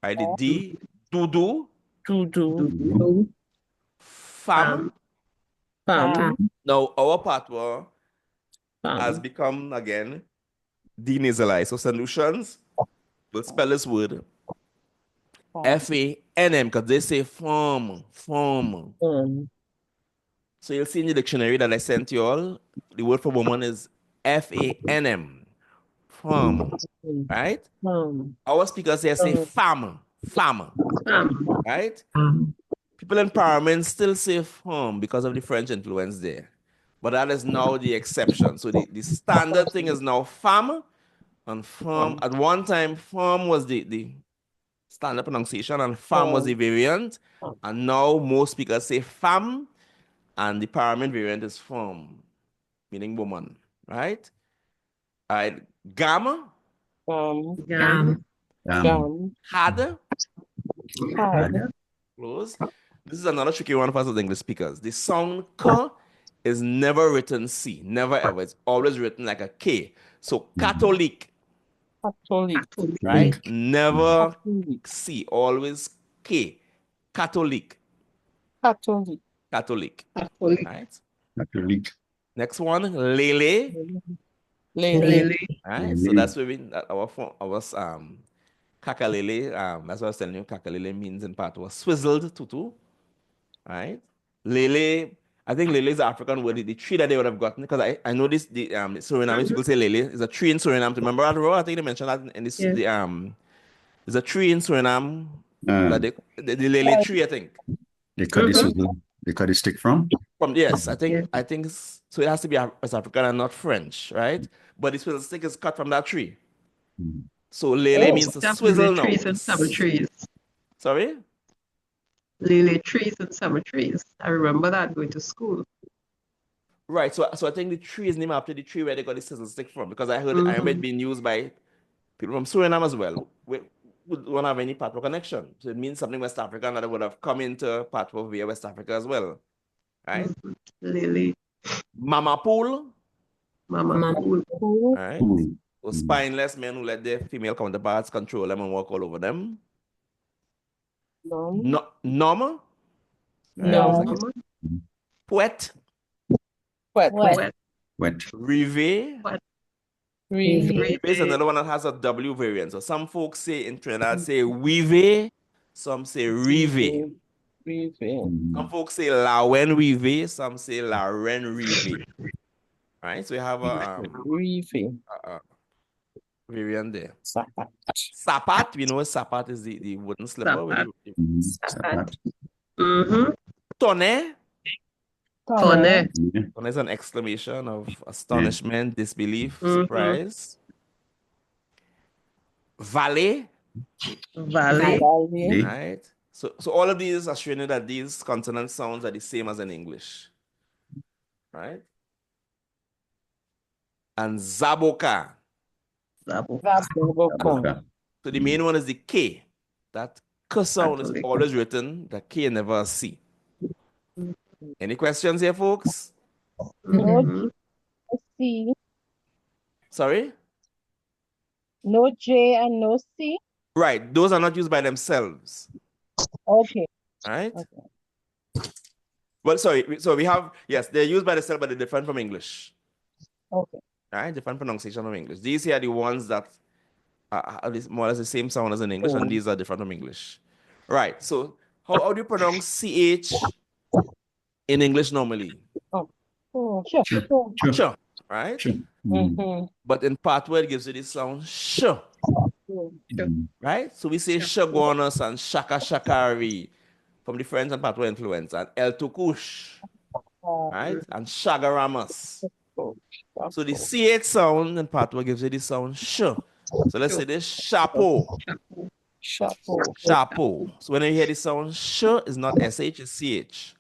Right. The D. Dudu. Fam. Now our Patwa has become again denasalized. So solutions will spell this word F-A-N-M because they say farm. So you'll see in the dictionary that I sent you all, the word for woman is F-A-N-M. Farm. Right? Our speakers here say farm. Right? People in Parliament still say farm because of the French influence there. But that is now the exception. So the standard thing is now farm and farm. At one time, farm was the standard pronunciation and farm was the variant. And now most speakers say fam and the Parliament variant is farm, meaning woman. Right? All right. Gamma. Had. Close. This is another tricky one for us as English speakers. The sound K is never written C. Never ever. It's always written like a K. So Catholic. Right? Never C. Always K. Catholic. Right? Catholic. Next one, Lele. Right? So that's where our kakalele, that's what I was telling you, kakalele means in part was swizzled tutu, right? Lele, I think Lele is the African word, the tree that they would have gotten, because I know this, the Suriname people say Lele is a tree in Suriname. Remember that, Ro? I think they mentioned that in this, there's a tree in Suriname, that the Lele tree, I think. They cut the stick from? Yes, I think so it has to be West African and not French, right? But the swizzle stick is cut from that tree. So Lele means to swizzle now. Trees and summer trees. Sorry? Lily trees and summer trees. I remember that going to school. Right, so I think the tree is named after the tree where they got the sizzle stick from, because I remember it being used by people from Suriname as well. We don't have any Patwa connection. So it means something West African that would have come into Patwa via West Africa as well. Right? Lily. Mama pool. Mama pool. Right? So spineless men who let their female counterparts control them and walk all over them. Norma. No. Poet. Wet. Rive. Rive. Is another one that has a W variant. So some folks say in Trinidad say Rive, some say Rive. Some folks say Lawen Rive, some say Laren Rive. Right? So we have a variant there. Sapat. We know sapat is the wooden slipper. Sapat. Tonne. Tonne is an exclamation of astonishment, disbelief, surprise. Valet. Right. So all of these are showing you that these consonant sounds are the same as in English. Right? And Zaboka. Zaboka. So the main one is the K. That K sound is always written, the K never a C. Any questions here, folks? No C. Sorry? No J and no C. Right. Those are not used by themselves. Okay. Right? Okay. Well, sorry. So we have, yes, they're used by themselves, but they're different from English. Okay. Right? Different pronunciation from English. These here are the ones that are more or less the same sound as in English, and these are different from English. Right. So how do you pronounce CH in English normally? Sure. Right? But in Patwa, it gives you this sound sh. Right? So we say shagonas and shaka shakari from the French and Patwa influence, and el tukush, right? And shagaramas. So the CH sound in Patwa gives you the sound sh. So let's say this chapeau. Chapeau. So when you hear the sound sh, it's not SH, it's CH.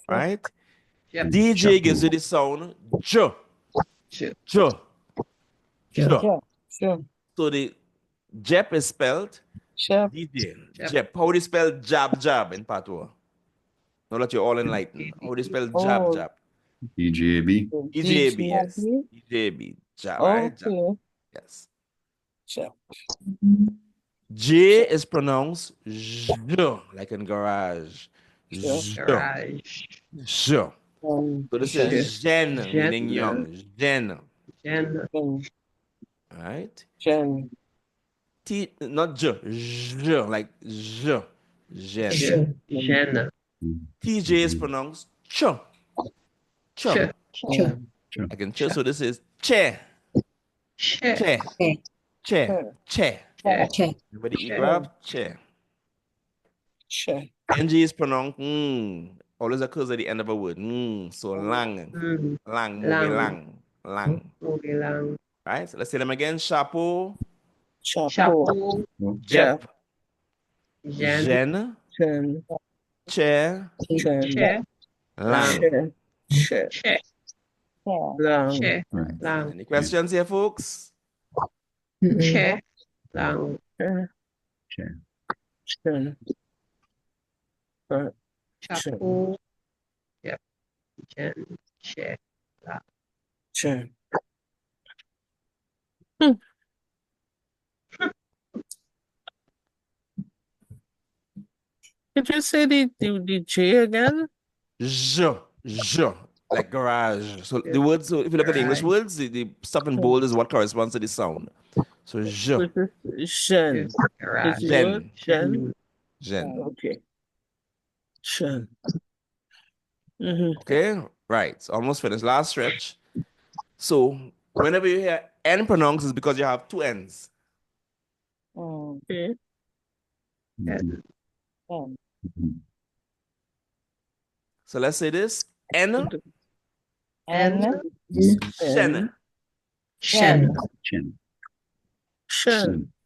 Right? DJ gives you the sound j. J. So the Jep is spelled DJ. Jep. How do you spell jab in Patwa? Now that you're all enlightened. How do you spell jab? EJB. EJB, yes. EJB. Jab, right? Jab. Yes. J is pronounced j, like in garage. Garage. So this is Jen, meaning young. Jen. Right? Jen. T, not J, J, like J. Jen. TJ is pronounced Ch. Ch. Again, Ch. So this is Che. Che. Everybody eat grab? Che. NG is pronounced always occurs at the end of a word. So lang. Lang. Right? So let's say them again. Chapeau. Jep. Jen. Chair. Lang. Lang. Any questions here, folks? Chair. Lang. Chapeau. Yep. Chair. Sure. Did you say the J again? J, like garage. So the words, so if you look at the English words, the stuff in bold is what corresponds to the sound. So J. Jen. Jen. Okay. Jen. Okay, right. So almost finished. Last stretch. So whenever you hear N pronounced, it's because you have two N's. Okay. So let's say this. N. N. Shen. Shen.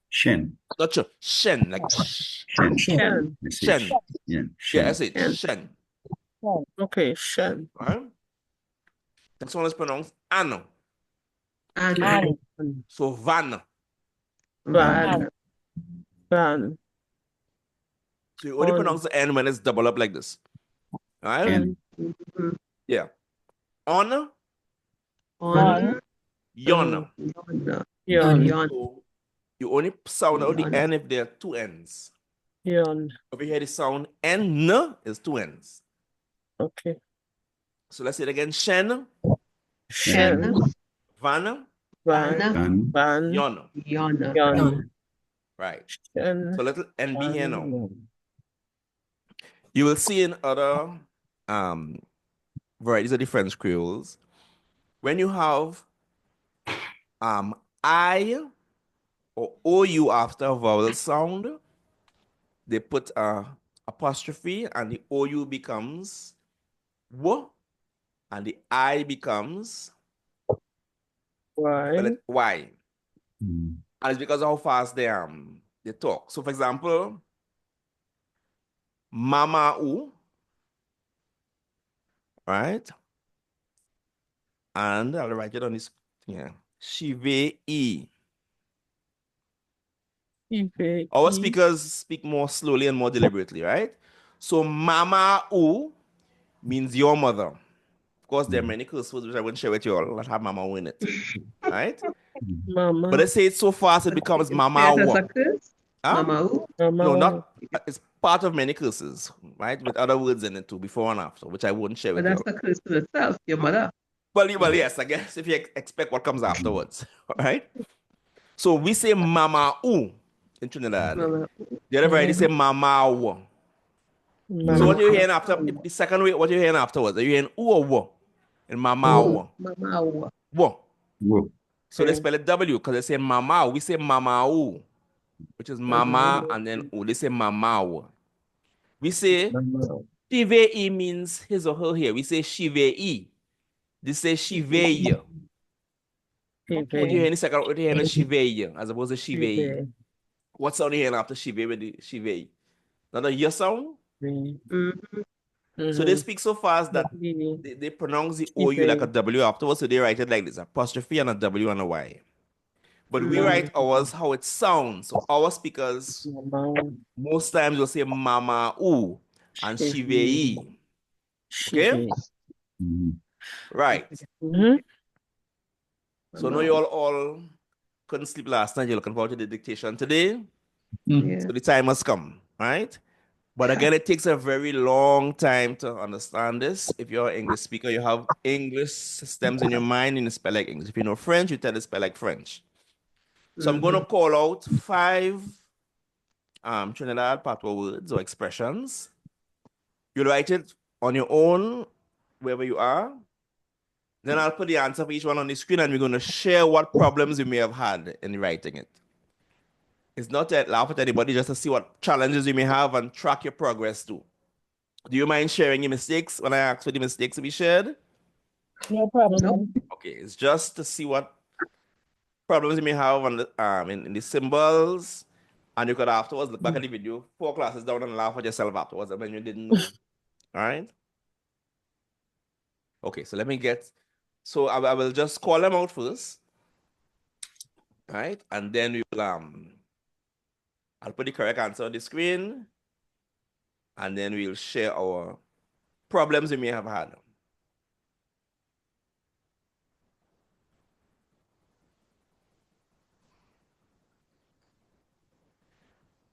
Shen. Not sure. Shen. Like Shen. Shen. Shen. Yeah. Yeah, I say Shen. Okay, Shen. Right? Next one is pronounced An. An. So Van. Van. Van. So you only pronounce the N when it's double up like this. Right? N. Yeah. On. On. Yon. Yon. So you only sound out the N if there are two N's. Yon. Over here, the sound N is two N's. Okay. So let's say it again. Shen. Shen. Van. Van. Yon. Right. Shen. So little NB here now. You will see in other varieties of the French Creoles, when you have I or OU after a vowel sound, they put a apostrophe and the OU becomes W and the I becomes Y. And it's because of how fast they talk. So for example, Mama U, right? And I'll write it on this, yeah. Shive E. Our speakers speak more slowly and more deliberately, right? So Mama U means your mother. Of course, there are many curse words which I wouldn't share with you all that have Mama U in it, right? Mama. But they say it so fast it becomes Mama U. Mama. No, not. It's part of many curses, right? With other words in it too, before and after, which I wouldn't share with you. But that's a curse to itself, your mother. Well, yes, I guess if you expect what comes afterwards, right? So we say Mama U in Trinidad. The other variety say Mama U. So what are you hearing after the second way? What are you hearing afterwards? Are you hearing U or W? In Mama U. Mama. W. So they spell it W because they say Mama. We say Mama U, which is Mama and then U. They say Mama U. We say Shive E means his or her here. We say Shive E. They say Shive. What do you hear in the second? What do you hear in Shive as opposed to Shive? What sound you hearing after Shive with the Shive? Not a Y sound? So they speak so fast that they pronounce the OU like a W afterwards, so they write it like this, apostrophe and a W and a Y. But we write ours how it sounds. So our speakers most times will say Mama U and Shive E. Okay? Right. So now you all couldn't sleep last night. You're looking forward to the dictation today. So the time has come, right? But again, it takes a very long time to understand this. If you're an English speaker, you have English systems in your mind and you spell like English. If you know French, you tend to spell like French. So I'm going to call out 5 Trinidad Patwa words or expressions. You'll write it on your own, wherever you are. Then I'll put the answer for each one on the screen and we're going to share what problems you may have had in writing it. It's not to laugh at anybody, just to see what challenges you may have and track your progress too. Do you mind sharing your mistakes when I ask for the mistakes to be shared? No problem. Okay, it's just to see what problems you may have on the, in the symbols, and you could afterwards look back at the video 4 classes down and laugh at yourself afterwards when you didn't know. All right? Okay, so let me get, so I will just call them out first. All right, and then we will, I'll put the correct answer on the screen, and then we'll share our problems we may have had.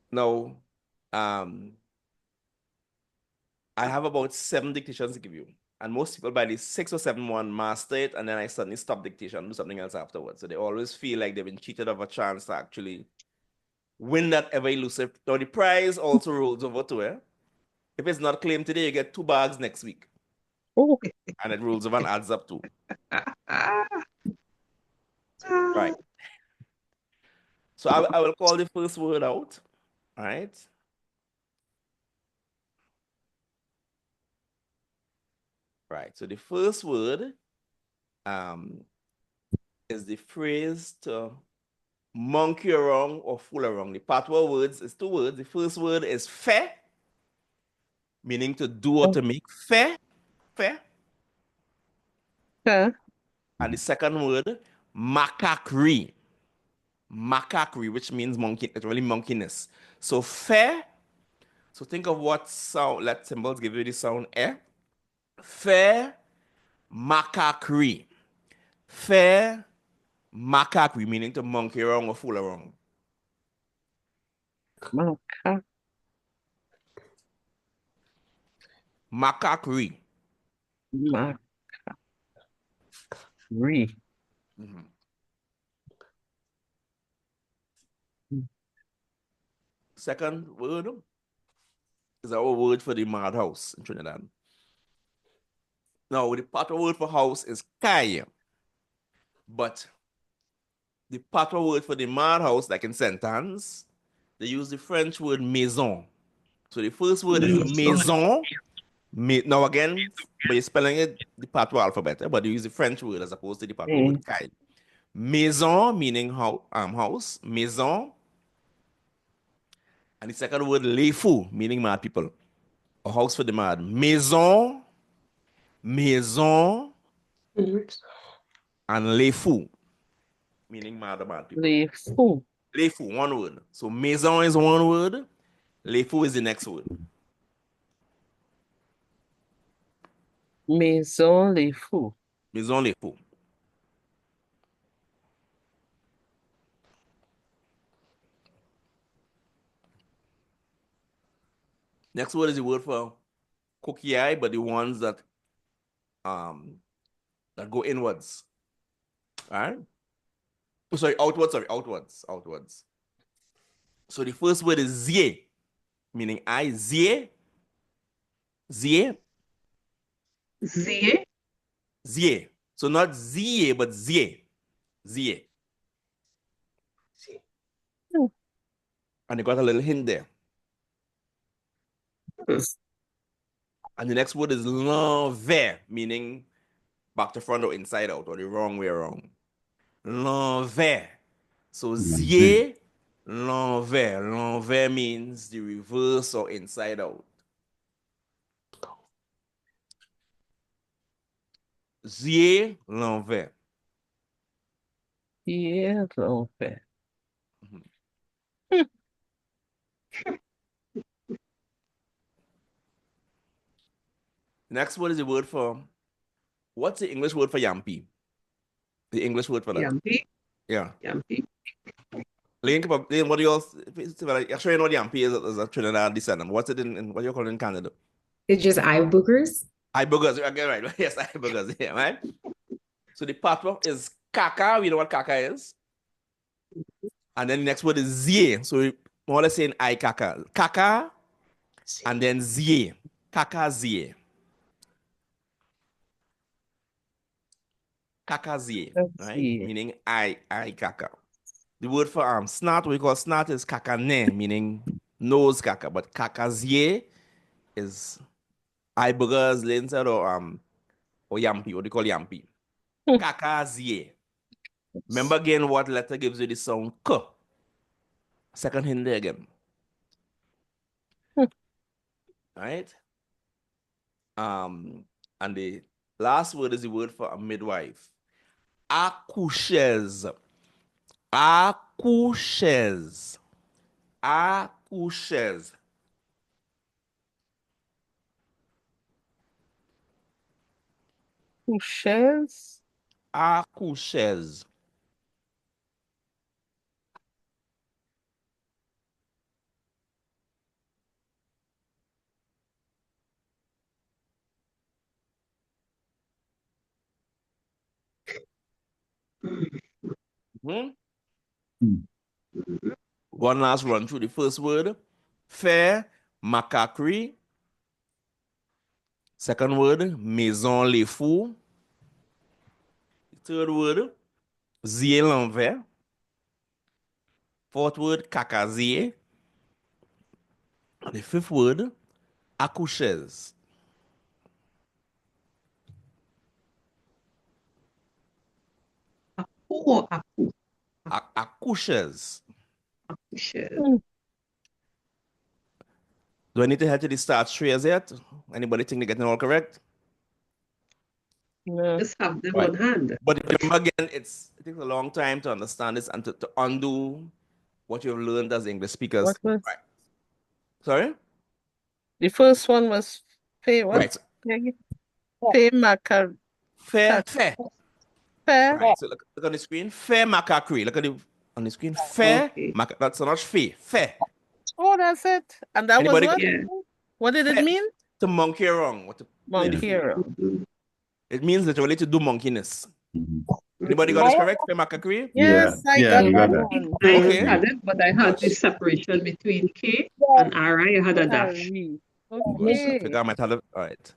Now, I have about 7 dictations to give you. And most people by the 6 or 7 one master it, and then I suddenly stop dictation, do something else afterwards. So they always feel like they've been cheated of a chance to actually win that ever elusive. Now the prize also rolls over to it. If it's not claimed today, you get 2 bags next week. Oh. And it rolls over and adds up to. Right. So I will call the first word out. All right. Right. So the first word is the phrase to monkey around or fool around. The Patwa words is two words. The first word is fair, meaning to do or to make fair. Fair. Fair. And the second word, macaquerie. Macaquerie, which means monkey, it's really monkeyness. So fair. So think of what sound, let symbols give you the sound eh. Fair, macaquerie. Fair, macaquerie, meaning to monkey around or fool around. Macaquerie. Macaquerie. Mm-hmm. Second word is our word for the madhouse in Trinidad. Now, the Patwa word for house is kai. But the Patwa word for the madhouse, like in Saint-Anne's, they use the French word maison. So the first word is maison. Now again, but you're spelling it the Patwa alphabet, but you use the French word as opposed to the Patwa word kai. Maison meaning house. Maison. And the second word, les fous, meaning mad people. A house for the mad. Maison, maison, and les fous, meaning mad people. Les fous. Les fous, one word. So maison is one word. Les fous is the next word. Maison les fous. Maison les fous. Next word is the word for coquillage, but the ones that go inwards. All right? Oh, sorry, outwards. So the first word is zie, meaning I, zie. Zie. Zie? Zie. So not zie, but zie. Zie. And you got a little hint there. And the next word is l'envers, meaning back to front or inside out, or the wrong way around. L'envers. So zie, l'envers. L'envers means the reverse or inside out. Zie, l'envers. Yeah, l'envers. Next word is the word for, what's the English word for yampy? The English word for that. Yampy? Yeah. Yampy. Lane, what do you all, actually, you know what yampy is as a Trinidad descendant. What's it in, what do you call it in Canada? It's just eye boogers? Eye boogers, okay, right. Yes, eye boogers, yeah, right? So the Patwa is kaka, we know what kaka is. And then the next word is zie. So we more or less saying eye kaka. Kaka, and then zie. Kaka zie. Kaka zie, right? Meaning eye kaka. The word for snot, we call snot is kakane, meaning nose kaka. But kakazie is eye boogers, linseed, or yampy, what they call yampy. Kakazie. Remember again what letter gives you the sound k. Second hint there again. Right? And the last word is the word for a midwife. Accoucheuse. Accoucheuse. Accoucheuse. Coucheuse? Accoucheuse. One last run through the first word. Fair, macaquerie. Second word, maison les fous. Third word, zier l'envers. Fourth word, cacazier. The fifth word, accoucheuse. Accoucheuse. Do I need to head to the start straight yet? Anybody think they're getting all correct? No. Just have them on hand. But remember again, it takes a long time to understand this and to undo what you've learned as English speakers. What was? Right. Sorry? The first one was Fair. What? Right. Fair macar. Fair. Fair. Right. So look on the screen. Fair macaque. Look at on the screen. Fair. That's not fair. Fair. Oh, that's it. And that Anybody was what? Yeah. What did it mean? To monkey around. Monkey around. It means literally to do monkeyness. Anybody got this correct? Fair macaque? Yes, I got that one. I had it, but I had this separation between K and RI. I had a dash. Okay. I figure I might have all right.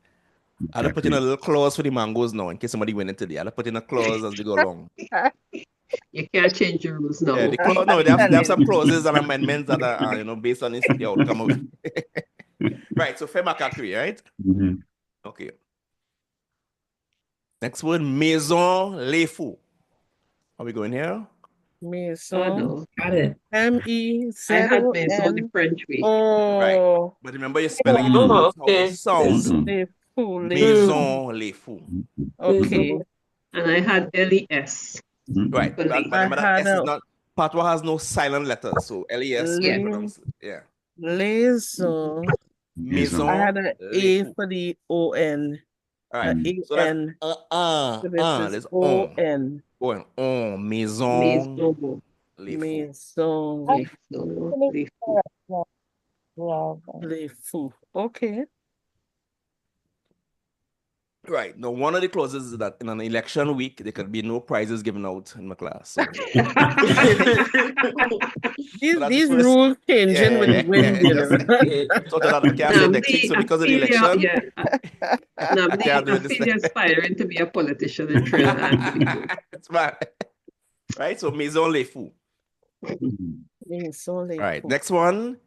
I'll put in a little clause for the mangoes now in case somebody win it today. I'll put in a clause as we go along. You can't change the rules now. Yeah, they have some clauses and amendments that are based on this the outcome of it. Right, so fair macaque, right? Okay. Next word, maison les fous. Are we going here? Maison. Got it. M-E-Z-O-N. I had maison the French way. Oh. Right. But remember you're spelling it how it sounds. Les fous. Maison les fous. Okay. And I had LES. Right. But remember that S is not, Patwa has no silent letters. So LES. Yeah. Maison. Maison. I had an A for the O-N. All right. So that's there's O-N. Maison. Maison. Les fous. Okay. Right. Now, one of the clauses is that in an election week, there could be no prizes given out in my class. So. These rules changing with the wind. So that I can't say next week. So because of the election, I'm aspiring to be a politician in Trinidad. That's right. Right. So maison les fous. Maison les fous. Right. Next one.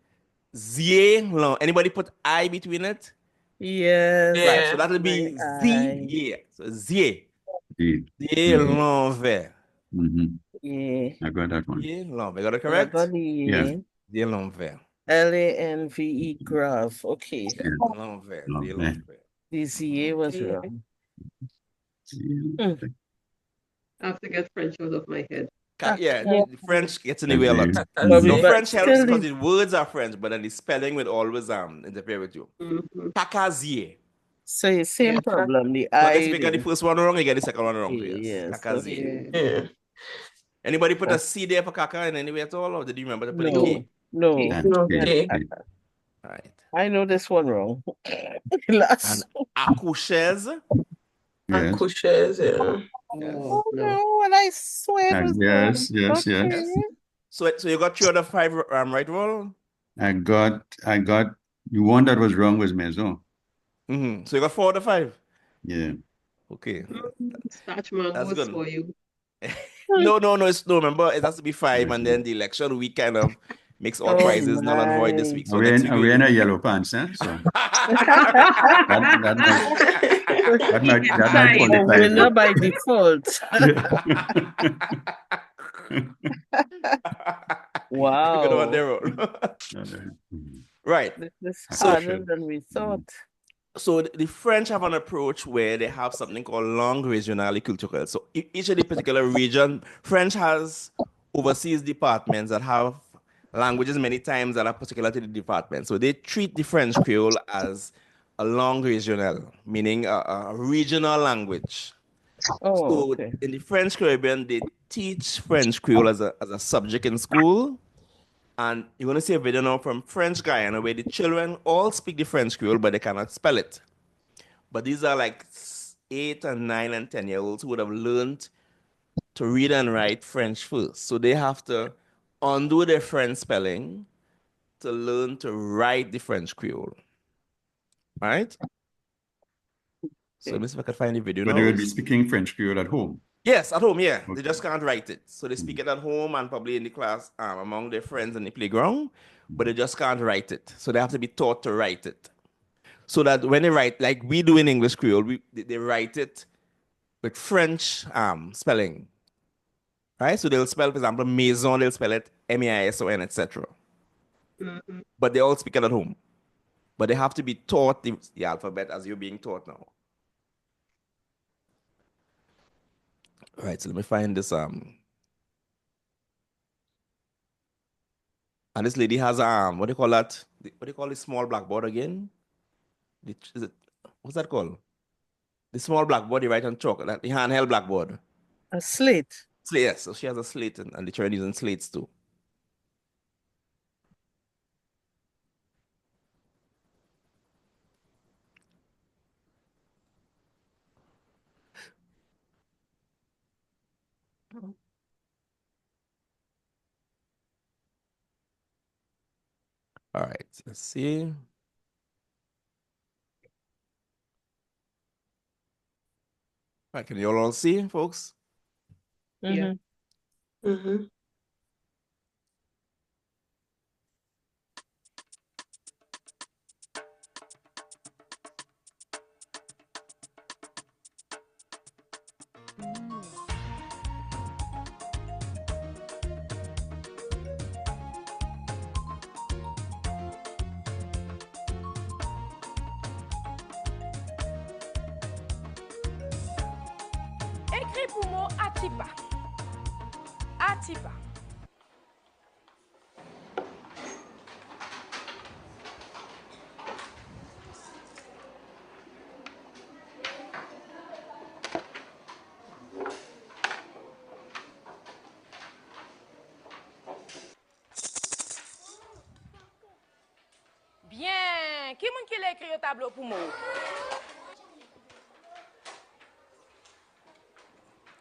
Zier. Anybody put I between it? Yes. Right, so that'll be zier. So zier. Zier l'envers. Yeah. I got that one. Zier l'envers. Got it correct? Yeah. Zier l'envers. L-A-N-V-E graph. Okay. L'envers. The zier was wrong. I have to get French out of my head. Yeah, the French gets in the way a lot. The French helps because the words are French, but then the spelling will always interfere with you. Cacazier. So it's same problem. The I. I. If you get the first one wrong, you get the second one wrong. Yes. Cacazier. Yeah. Anybody put a C there for caca in any way at all, or did you remember to put a K? No. Right. I know this one wrong. Last. Accoucheuse. Accoucheuse, yeah. Oh no, and I swear it was yes. So you got 3 out of 5 right, Roll? I got the one that was wrong was maison. So you got 4 out of 5? Yeah. Okay. Starch mangoes for you. No, remember it has to be 5 and then the election week kind of makes all prizes null and void this week. So we're in a yellow pants, huh? So that might qualify. Winner by default. Wow. Right. This is harder than we thought. So the French have an approach where they have something called langue régionale et culturelle. So each of the particular region, French has overseas departments that have languages many times that are particular to the department. So they treat the French Creole as a langue régionale, meaning a regional language. So in the French Caribbean, they teach French Creole as a subject in school. And you're going to see a video now from French Guyana where the children all speak the French Creole, but they cannot spell it. But these are like 8 and 9 and 10-year-olds who would have learned to read and write French first. So they have to undo their French spelling to learn to write the French Creole. Right? So let me see if I can find the video But now. they will be speaking French Creole at home. Yes, at home, yeah. Okay. They just can't write it. So they speak it at home and probably in the class among their friends in the playground, but they just can't write it. So they have to be taught to write it. So that when they write, like we do in English Creole, they write it with French spelling. Right? So they'll spell, for example, maison, they'll spell it maison, etc. But they all speak it at home. But they have to be taught the alphabet as you're being taught now. All right, so let me find this. And this lady has what do you call that? What do you call this small blackboard again? What's that called? The small blackboard you write on chalk, the handheld blackboard. A slate. Slate, yes. So she has a slate, and the children using slates too. All right, let's see. All right, can you all see, folks? Yeah. Écris pour moi Atipa. Atipa. Bien. Qui est-ce qui l'a écrit au tableau pour moi?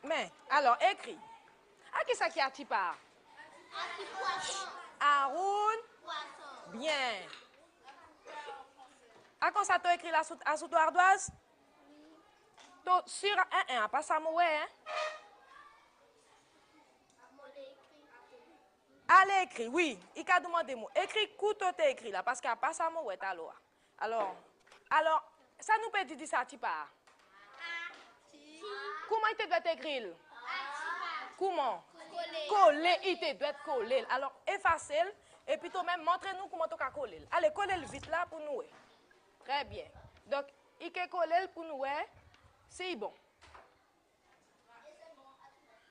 Mais, alors, écrit. À qui ça qui a Atipa? Aroun. Bien. À quoi ça t'a écrit là sous toi ardoise? Sur un, pas ça moué, hein? Allez, écrit, oui. Il a demandé moi. Écrit, couteau t'es écrit là, parce qu'il n'y a pas ça moué, alors, ça nous peut dire ça, Atipa? Comment il te doit écrire? Comment? Coller, il te doit coller. Alors, effacez-le, et puis toi-même, montrez-nous comment tu as collé. Allez, collez-le vite là pour nous. Très bien. Donc, il peut coller pour nous. C'est bon.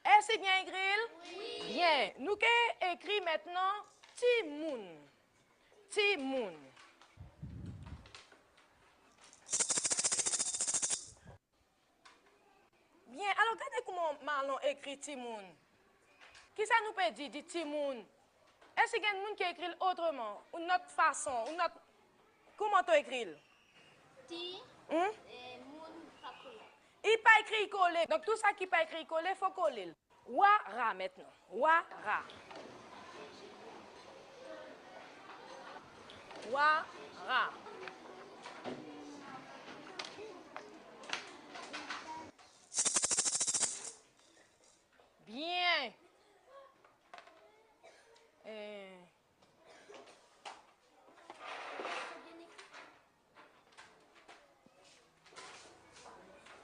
Est-ce que c'est bien écrit? Oui. Bien. Nous avons écrit maintenant Timoun. Timoun. Bien. Alors, regardez comment Marlon écrit Timoun. Qui ça nous peut dire de Timoun? Est-ce qu'il y a des gens qui écrit autrement? Ou une autre façon? Une autre... Comment tu écris? Ti. Il pas écrit collé. Donc tout ça qui pas écrit collé, il faut coller. Wara maintenant. Wara. Wara. Bien.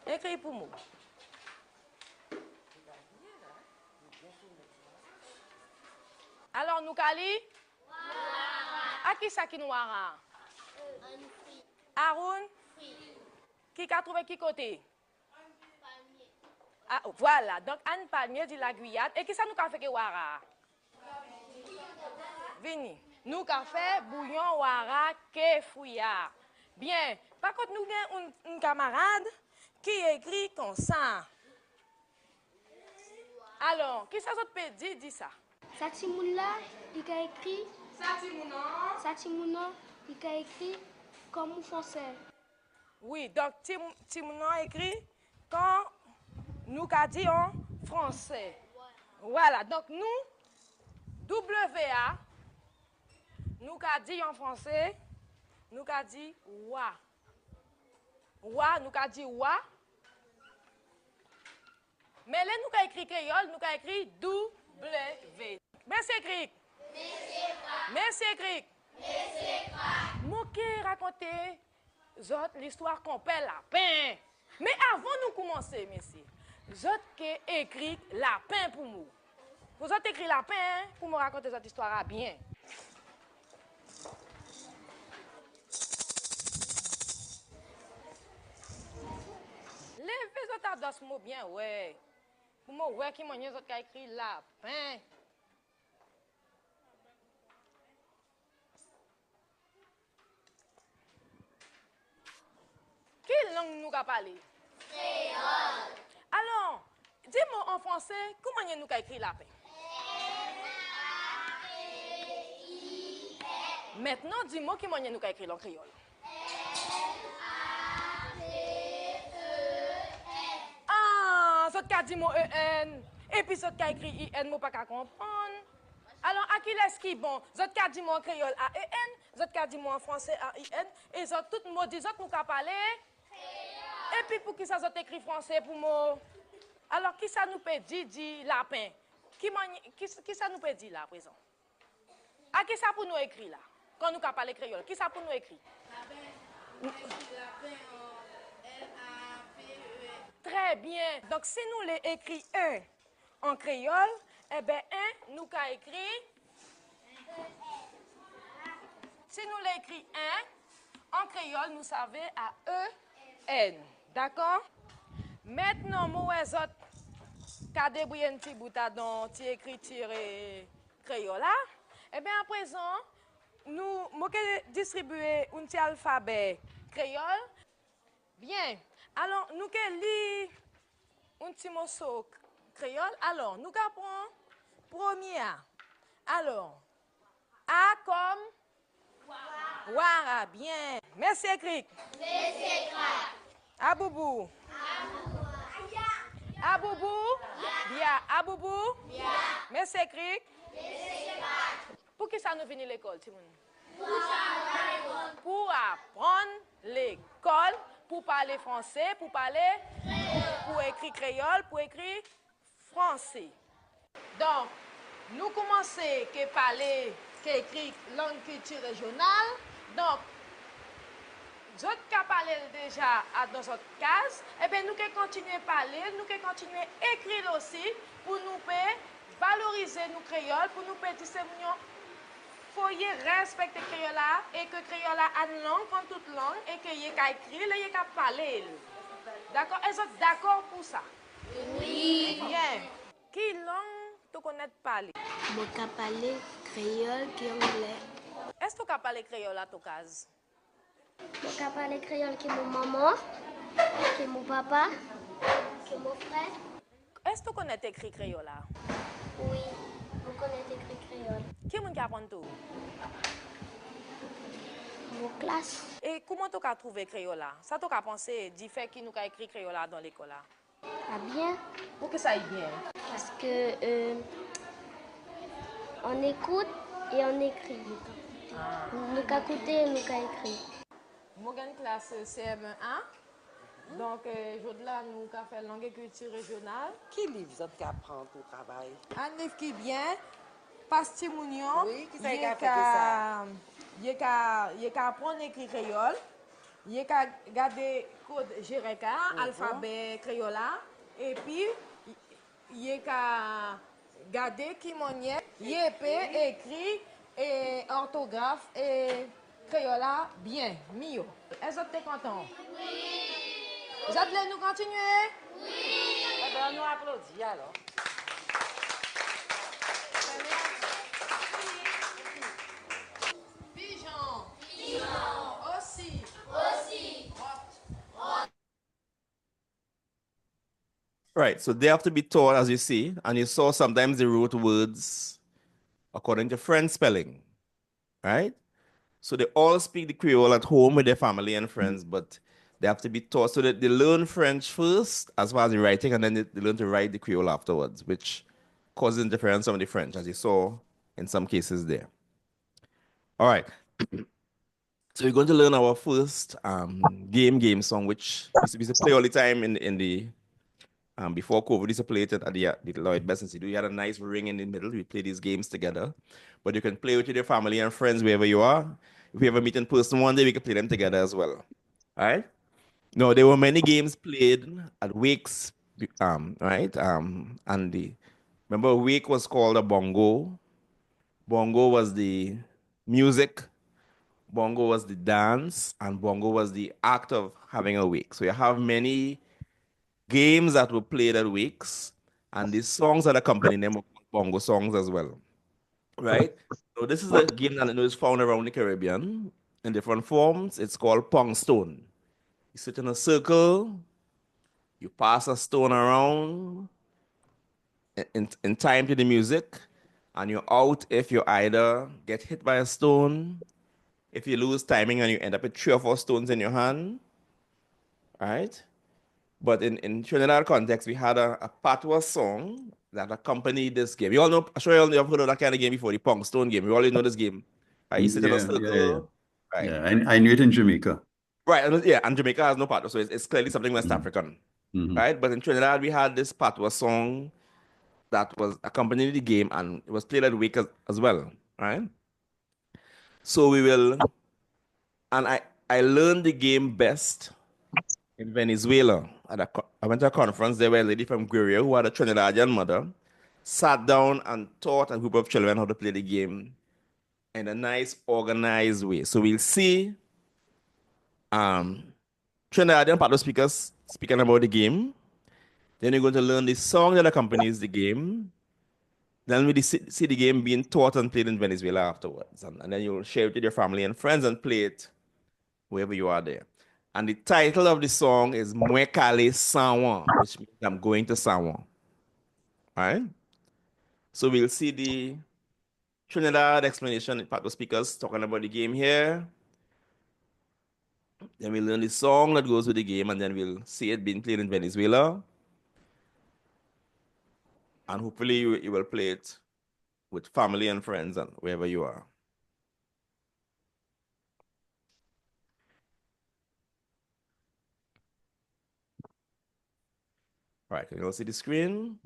Écris pour moi. Alors, nous Kali? À qui ça qui nous a? Aroun? Qui a trouvé qui côté? Ah, voilà, donc Anne Palmier dit la Guyane. Et qui ça nous a fait que Wara? Vini. Nous a fait bouillon Wara que fouillard. Bien. Par contre, nous avons un camarade qui écrit comme ça. Alors, qui ça peut dire, dit ça? Satimouna, il a écrit. Satimouna, il a écrit comme français. Oui, donc Timouna écrit quand nous a dit en français. Voilà, donc nous, WA, nous a dit en français, nous a dit wa. Wa, nous ka dit wa. Mais là, nous ka écrit créole, nous ka écrit W. Monsieur Cric. Monsieur Cric. Mouké raconter l'histoire qu'on perd lapin. Mais avant nous commencer, messieurs, j'autre qui écrit lapin pour nous. Vous autres écrit lapin pour me raconter cette histoire bien. Levez votre ados mot bien, ouais. Pour moi, ouais, qui m'a dit qui a écrit lapin. Quelle langue nous a parlé? Créole. Alors, dis-moi en français, comment nous a écrit lapin? Maintenant, dis-moi comment nous a écrit en créole. Ah, ça t'a dit mon EN. Et puis ça t'a écrit IN, moi pas qu'à comprendre. Alors, à qui est-ce qui est bon? Ça t'a dit mon créole à EN, ça t'a dit mon français à IN, et ça tout le monde dit ça nous qu'a parlé. Et puis pour qui ça écrit français pour moi? Alors, qui ça nous peut dire, dit lapin? Qui ça nous peut dire là, à présent? À qui ça pour nous écrire là? Quand nous qu'a parlé créole, qui ça pour nous écrire? Lapin. Très bien. Donc, si nous l'écrit un en créole, eh bien, un, nous qu'a écrit. Si nous l'écrit un en créole, nous savons à E-N. D'accord? Maintenant, moi, qu'a débrouillé un petit bout dans écriture créole. Eh bien, à présent, nous distribuer un petit alphabet créole. Bien. Alors, nous allons un petit morceau créole. Alors, nous apprenons premier A. Alors, A comme Ouara. Bien. Merci, Cric. Merci, Cric. Aboubou. Aboubou. Bien. Aboubou. Bien. Merci, Cric. Pour qui ça nous finit l'école, Timoun? Pour apprendre l'école. Pour parler français, pour parler, pour écrire créole, pour écrire français. Donc, nous commençons à parler, à écrire langue culture régionale. Donc, je vais parler déjà dans notre case. Et bien, nous allons continuer à parler, nous allons continuer à écrire aussi pour nous valoriser nos créoles, pour nous disséminer. Il faut respecter le créole et que le créole a une langue comme toute langue et qu'il y ait qu'à écrire, il y ait qu'à parler. D'accord? Est-ce que vous êtes d'accord pour ça? Oui. Bien. Quelle langue tu connais parler? Je peux parler créole qui est anglais. Est-ce que tu peux parler créole à ton cas? Je peux parler créole qui est mon maman, qui est mon papa, qui est mon frère. Est-ce que tu connais écrire créole? Oui. Vous connaissez écrit créole. Qui est-ce qui apprend tout? Vos classes. Et comment tu as trouvé créole? Ça tu as pensé du fait qu'il nous a écrit créole dans l'école? Ah bien. Pour que ça aille bien? Parce que on écoute et on écrit. Nous avons écouté et nous avons écrit. Moi j'ai une classe CM1. Donc, aujourd'hui, nous avons fait langue et culture régionale. Qui livre vous apprend pour travail? Un livre qui est bien, Pastimounion. Oui, qui ça fait ça? Il y a apprendre à écrire créole. Il y a garder code Jereka, alphabet créole. Et puis, il y a garder Kimonier, écrit et orthographe et créole bien, mieux. Est-ce que tu es content? Oui. Vous êtes nous continuer? Oui. Eh bien, nous applaudissons alors. Pigeon. Pigeon. Aussi. Aussi. Right, so they have to be taught, as you see, and you saw sometimes they wrote words according to French spelling, right? So they all speak the Creole at home with their family and friends, but they have to be taught so that they learn French first as far as the writing, and then they learn to write the Creole afterwards, which causes interference from the French, as you saw in some cases there. All right. So we're going to learn our first game song, which we used to play all the time in the before COVID. We used to play it at the Lloyd Best Institute. We had a nice ring in the middle. We play these games together. But you can play with your family and friends wherever you are. If we ever meet in person one day, we can play them together as well. All right? No, there were many games played at wakes, right? Remember, wake was called a bongo. Bongo was the music, bongo was the dance, and bongo was the act of having a wake. So you have many games that were played at wakes, and the songs that accompany them were bongo songs as well, right? So this is a game that is found around the Caribbean in different forms. It's called pong stone. You sit in a circle, you pass a stone around in time to the music, and you're out if you either get hit by a stone, if you lose timing and you end up with 3 or 4 stones in your hand, right? But in Trinidad context, we had a Patwa song that accompanied this game. You all know, I'm sure you all have heard of that kind of game before, the Pong Stone game. You already know this game. Right? You sit in a circle. Right. Yeah, I knew it in Jamaica. Right, and Jamaica has no Patwa, so it's clearly something West African. Right? But in Trinidad, we had this Patwa song that was accompanying the game, and it was played at wake as well, right? So we will, and I learned the game best in Venezuela. I went to a conference there where a lady from Guerrero who had a Trinidadian mother sat down and taught a group of children how to play the game in a nice, organized way. So we'll see Trinidadian Patwa speakers speaking about the game. Then you're going to learn the song that accompanies the game. Then we see the game being taught and played in Venezuela afterwards. And then you'll share it with your family and friends and play it wherever you are there. And the title of the song is Muekale San Juan, which means I'm going to San Juan. All right? So we'll see the Trinidad explanation, Patwa speakers talking about the game here. Then we'll learn the song that goes with the game, and then we'll see it being played in Venezuela. And hopefully you will play it with family and friends and wherever you are. All right, can you all see the screen?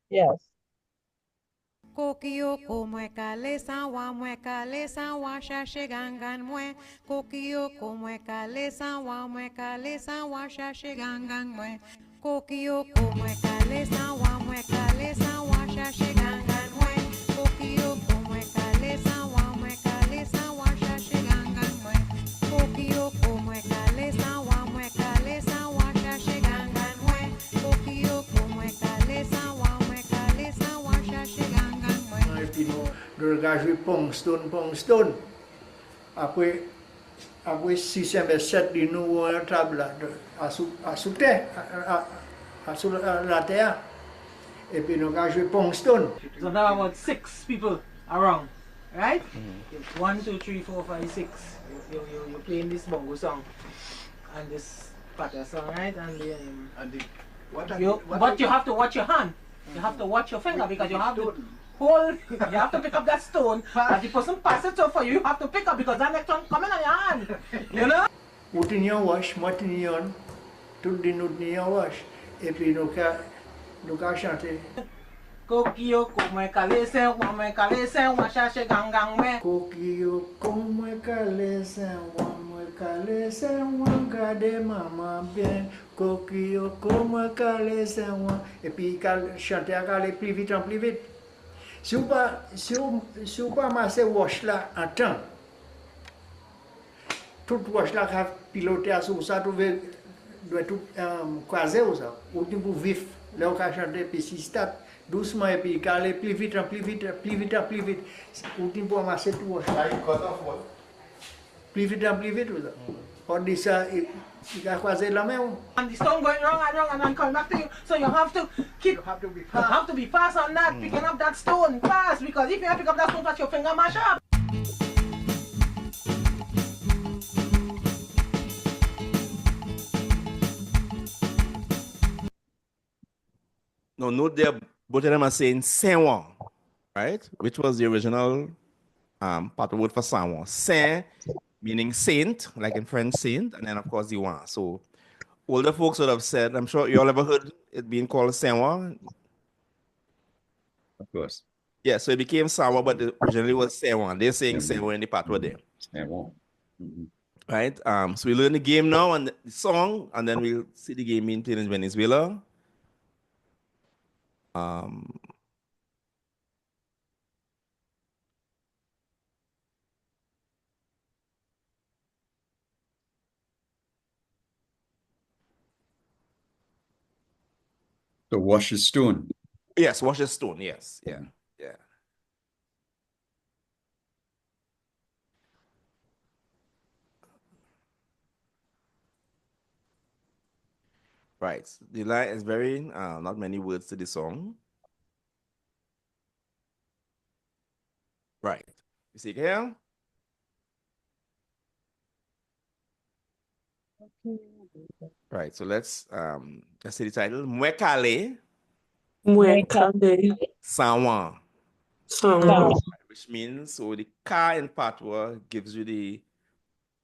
Yes. Kokio komwekale sawa mwekale sawa shashe gangan mwe Kokio komwekale sawa mwekale sawa shashe gangan mwe Kokio komwekale sawa mwekale sawa shashe gangan mwe Kokio komwekale sawa mwekale sawa shashe gangan mwe Kokio komwekale sawa mwekale sawa shashe gangan mwe Kokio komwekale sawa mwekale sawa shashe gangan Durga joué pong stone. Après 6 7 de nous à table sous terre, sous la terre. Et puis nous avons joué pong stone. So now about 6 people around, right? 1, 2, 3, 4, 5, 6. You're playing this bongo song and this Patwa song, right? But you have to watch your hand. You have to watch your finger because you have to hold, you have to pick up that stone. As the person passes it for you, you have to pick up because that next one coming on your hand. You know? Outinion wash, matinion, tout de nous nion wash. Et puis nous avons chanté. Kokio komwe kalese wamwe kalese washashe gangang me. Kokio komwe kalese wamwe kalese wangade mama bien. Kokio komwe kalese wam. Et puis chanter à aller plus vite en plus vite. Si vous pas masser wash là en temps, tout wash là qui piloté à ça doit tout croiser ça. Ou tu peux vif, là on va chanter puis si start doucement et puis aller plus vite. Ou tu peux masser tout wash là. Plus vite ça. On dit ça, il va croiser la main. And the stone going wrong and then come back to you. So you have to keep. You have to be fast on that, picking up that stone fast because if you pick up that stone fast, your finger mash up. Now note there, both of them are saying San Juan, right? Which was the original part of word for San Juan. Saint meaning saint, like in French saint, and then of course the one. So older folks would have said, I'm sure you all ever heard it being called Saint. Of course. Yeah, so it became Sawa, but originally was Saint. They're saying Saint in the Patwa there. Saint. Mm-hmm. Right? So we learn the game now and the song, and then we'll see the game being played in Venezuela. So wash the stone. Yes, wash the stone. Yes, yeah, yeah. Right. The line is very not many words to the song. Right. You see here? Right. So let's see the title. Mwekale. Mwekale. Sawan. Sawan. Which means, so the ka in Patwa gives you the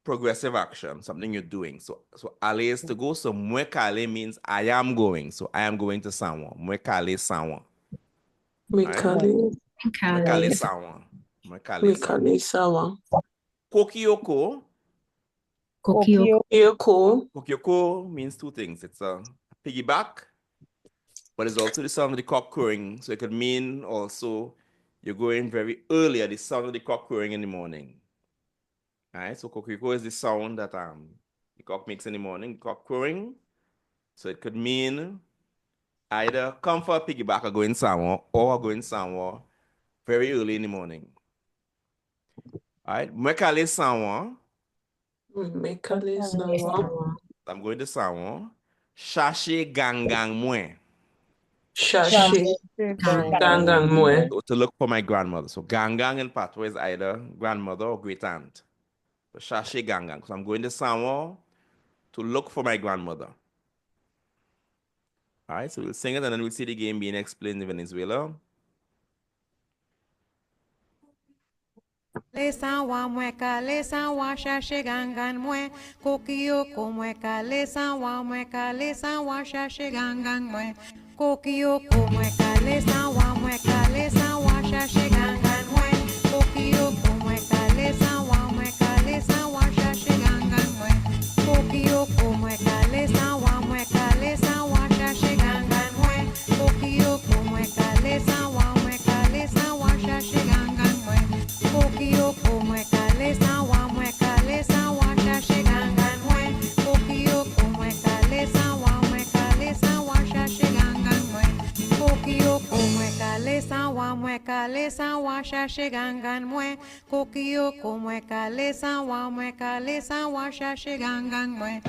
progressive action, something you're doing. So ale is to go. So mwekale means I am going. So I am going to Sawan. Mwekale Sawan. Mwekale. Mwekale Sawan. Mwekale Sawan. Kokioko. Kokioko. Kokioko means two things. It's a piggyback, but it's also the sound of the cock crowing. So it could mean also you're going very early at the sound of the cock crowing in the morning. All right, so kokioko is the sound that the cock makes in the morning, cock crowing. So it could mean either come for a piggyback or go in somewhere, or go in somewhere very early in the morning. All right, mwekale somewhere. Mwekale somewhere. I'm going to somewhere. Shashe gangang mwe. Shashe gangang mwe. So to look for my grandmother. So gangang in Patwa is either grandmother or great aunt. So Shashe gangang. So I'm going to somewhere to look for my grandmother. All right, so we'll sing it and then we'll see the game being explained in Venezuela. Lesan wa mweka, lesan wa shashe gangan mwe, kokioko mweka, lesan wa mweka, lesan wa shashe gangan mwe, kokioko mweka, lesan wa mweka, lesan wa shashe gangan mwe, kokioko mweka, lesan wa mweka, lesan wa shashe gangan mwe, kokioko mweka, lesan wa mweka, lesan wa shashe gangan mwe, kokioko mweka, lesan wa mweka, lesan wa shashe gangan mwe. Kokioko mwekale sawa mwekale sawa shashe gangan mwe. Kokioko mwekale sawa mwekale sawa shashe gangan mwe. Kokioko mwekale sawa mwekale sawa shashe gangan mwe. Kokioko mwekale sawa mwekale sawa shashe gangan mwe.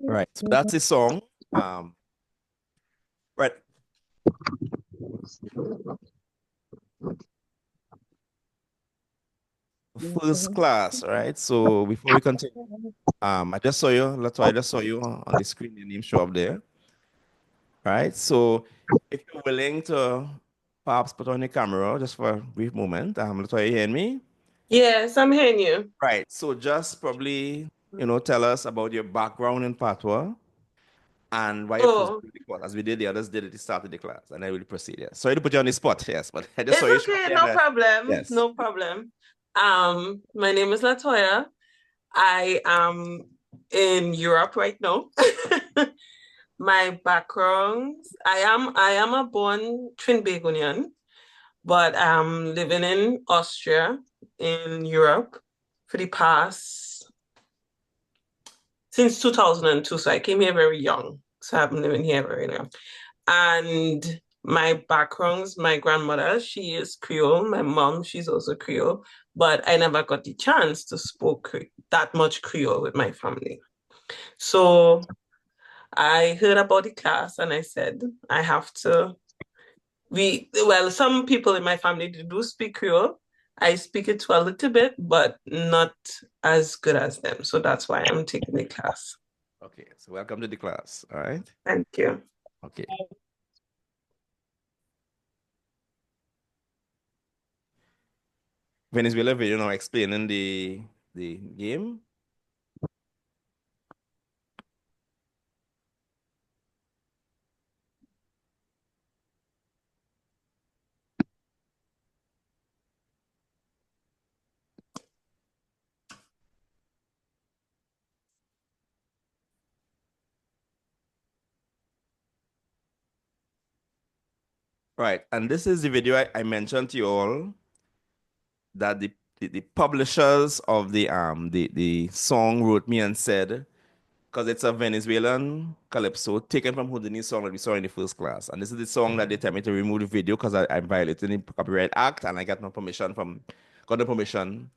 Right, so that's the song. Right. First class, right? So before we continue, I just saw you, Latoya, I just saw you on the screen, your name show up there. Right, so if you're willing to perhaps put on your camera just for a brief moment, Latoya, you hearing me? Yes, I'm hearing you. Right, so just probably, tell us about your background in Patwa and why you first did the course, as we did, the others did at the start of the class, and I will proceed. Yes. Sorry to put you on the spot, yes, but I just saw you. It's okay, no problem. Yes. No problem. My name is Latoya. I am in Europe right now. My background, I am a born Trinbagonian, but I'm living in Austria in Europe for the past since 2002. So I came here very young. So I've been living here very long. And my background, my grandmother, she is Creole. My mom, she's also Creole. But I never got the chance to speak that much Creole with my family. So I heard about the class and I said, I have to some people in my family do speak Creole. I speak it a little bit, but not as good as them. So that's why I'm taking the class. Okay, so welcome to the class. All right. Thank you. Okay. Venezuela video now explaining the game. Right, and this is the video I mentioned to you all that the publishers of the song wrote me and said, because it's a Venezuelan calypso taken from Houdini's song that we saw in the first class. And this is the song that they tell me to remove the video because I'm violating the Copyright Act and I got no permission got the permission,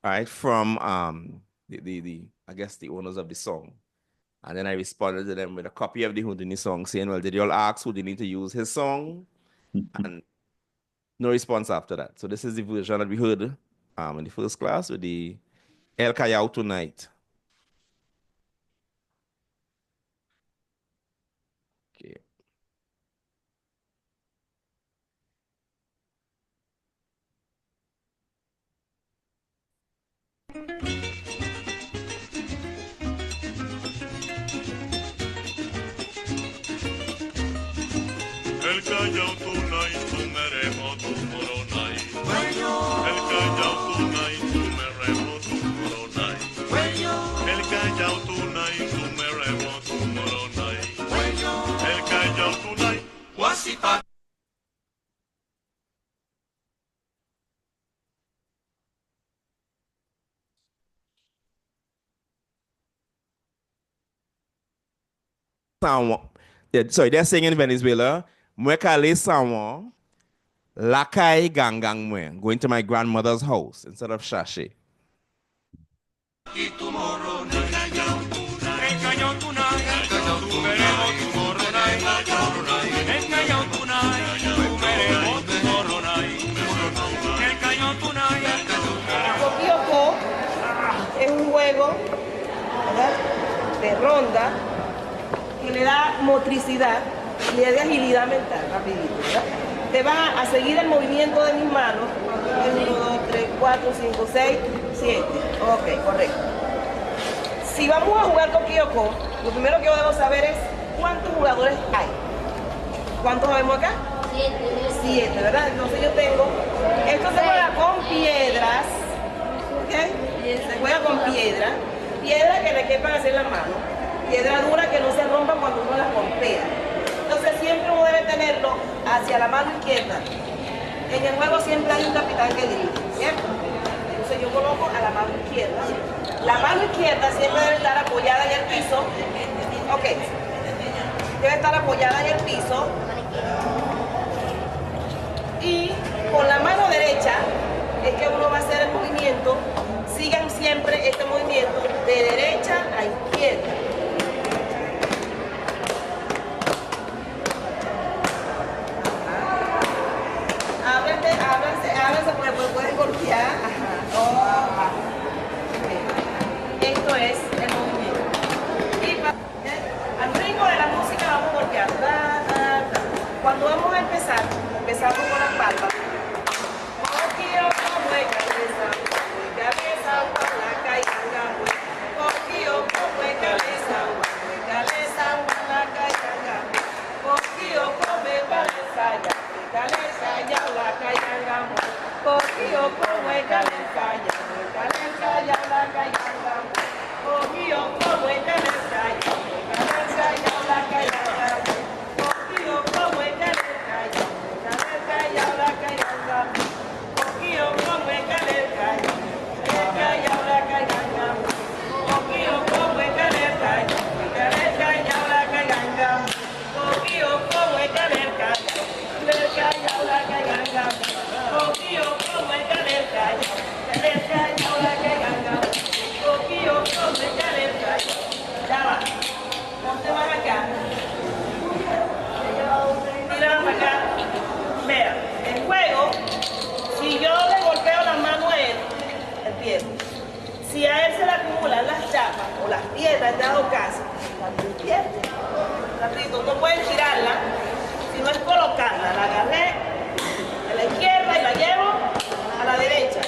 right, from I guess the owners of the song. And then I responded to them with a copy of the Houdini song saying, well, did you all ask Houdini to use his song? And no response after that. So this is the version that we heard in the first class with the El Callao Tonight. Okay. El Callao tonight, tu meremo, tu moronai. El Callao tonight, tu meremo, tu moronai. El Callao tonight, tu meremo, tu moronai. El Callao tonight, Wasita. Sorry, they're saying in Venezuela, Muekale Sawan, Lakai Gangang Mue, going to my grandmother's house instead of Shashi. Coquioco es un juego, ¿verdad?, de ronda que le da motricidad y le da agilidad mental, rapidito, ¿verdad? Te va a seguir el movimiento de mis manos. 1, 2, 3, 4, 5, 6, 7. Ok, correcto. Si vamos a jugar Coquioco, lo primero que yo debo saber es cuántos jugadores hay. ¿Cuántos sabemos acá? 7, ¿verdad? Entonces yo tengo, esto se juega con piedras, ¿ok? Se juega con piedra que le quepan hacer las manos, piedra dura que no se rompa cuando uno las golpea. Entonces siempre uno debe tenerlo hacia la mano izquierda. En el juego siempre hay un capitán que dirige, ¿cierto? Entonces yo coloco a la mano izquierda. La mano izquierda siempre debe estar apoyada en el piso. Ok. Debe estar apoyada en el piso. Y con la mano derecha es que uno va a hacer el movimiento. Sigan siempre este movimiento de derecha a izquierda. Ábranse porque pueden golpear. Ajá. Oh, ajá. Esto es el movimiento. Y al ritmo de la música vamos a golpear. Cuando vamos a empezar, empezamos con las palmas. Cabeza, con la caída, cabeza. quieta en dado caso. Rapidito, no pueden girarla, sino es colocarla. La agarré a la izquierda y la llevo a la derecha.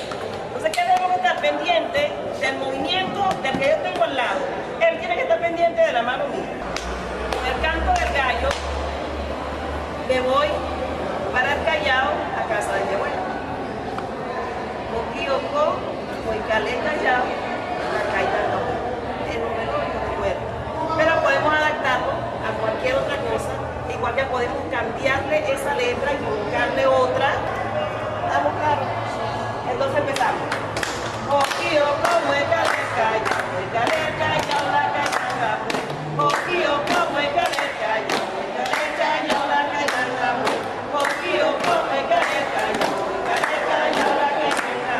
Entonces, ¿qué debo estar pendiente del movimiento del que yo tengo al lado? Él tiene que estar pendiente de la mano mía. Con el canto del gallo, me voy para el Callao, a casa de mi abuela. Moquioco, voy calé Callao, la caída no. El número yo recuerdo. Pero podemos adaptarlo a cualquier otra cosa, igual que podemos cambiarle esa letra y colocarle otra. Vamos, claro. Entonces empezamos. Moquioco, voy calé Callao, la caída. Moquioco, voy calé Callao, la caída. Moquioco, voy calé Callao, la caída.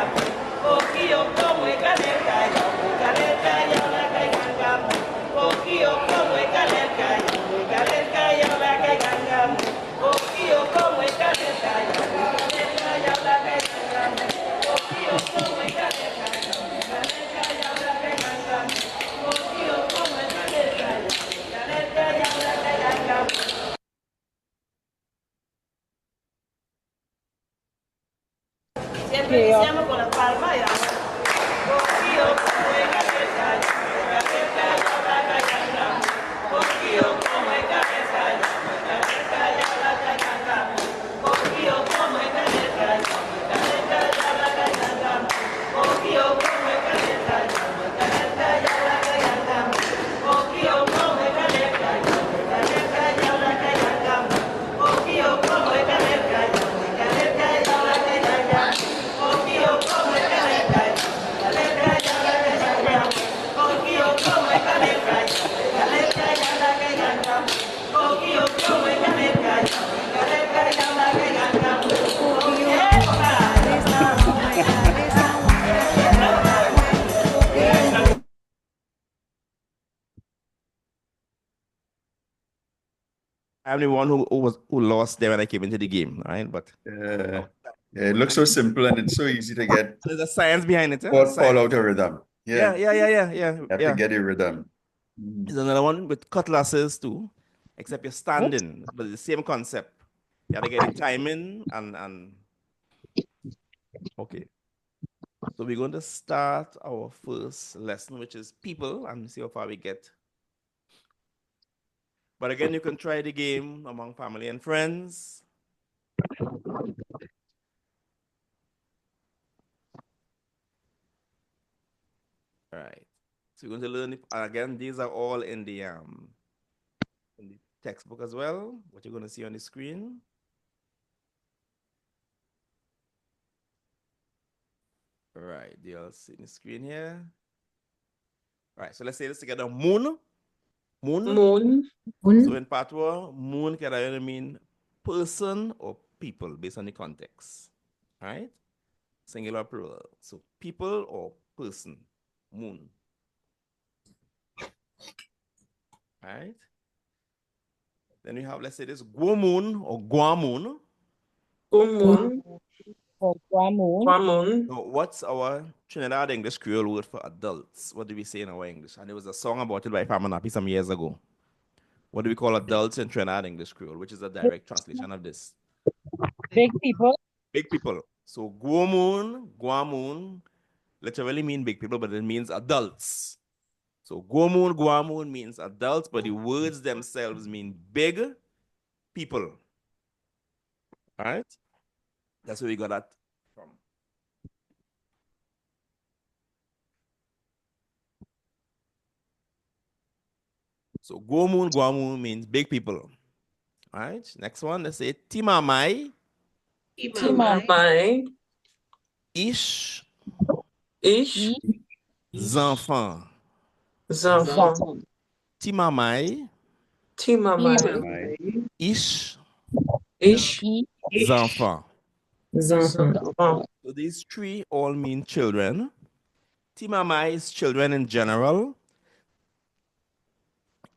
Moquioco, voy calé Callao, la caída. Moquioco, voy calé Callao, la caída. Moquioco, voy calé Callao, la caída. Moquioco, voy calé Callao, la caída. Moquioco, voy calé Callao, la caída. Siempre iniciamos con las palmas y damos. Moquioco, voy calé Callao, la caída. Moquioco, voy calé Callao, la caída. Moquioco, voy calé Callao, la caída. Moquioco, voy calé Callao, la caída. Moquioco, voy calé Callao, la caída. Moquioco, voy calé Callao, la caída. Moquioco, voy calé Callao, la caída. Moquioco, voy calé Callao, la caída. Moquioco, voy calé Callao, I'm the one who lost there when I came into the game, right? But Yeah, it looks so simple and it's so easy to get. there's a science behind it. Fall out of rhythm. Yeah. You have to get your rhythm. There's another one with cutlasses too, except you're standing, but it's the same concept. You have to get the timing and okay. So we're going to start our first lesson, which is people, and see how far we get. But again, you can try the game among family and friends. All right. So we're going to learn it. And again, these are all in the textbook as well, what you're going to see on the screen. All right, they all see the screen here. All right, so let's say this together. Moon. So in Patwa, moon can either mean person or people based on the context. All right? Singular, plural. So people or person. Moon. All right? Then we have, let's say this, Guamoon or Guamoon. Guamoon. So what's our Trinidad English Creole word for adults? What do we say in our English? And there was a song about it by Pamanapi some years ago. What do we call adults in Trinidad English Creole, which is a direct translation of this? Big people. Big people. So Guamoon literally mean big people, but it means adults. So Guamoon means adults, but the words themselves mean big people. All right? That's where we got that from. So Guamoon means big people. All right, next one, let's say Timamai. Timamai. Ish. Zanfan. Timamai. Ish. Zanfan. So these three all mean children. Timamai is children in general.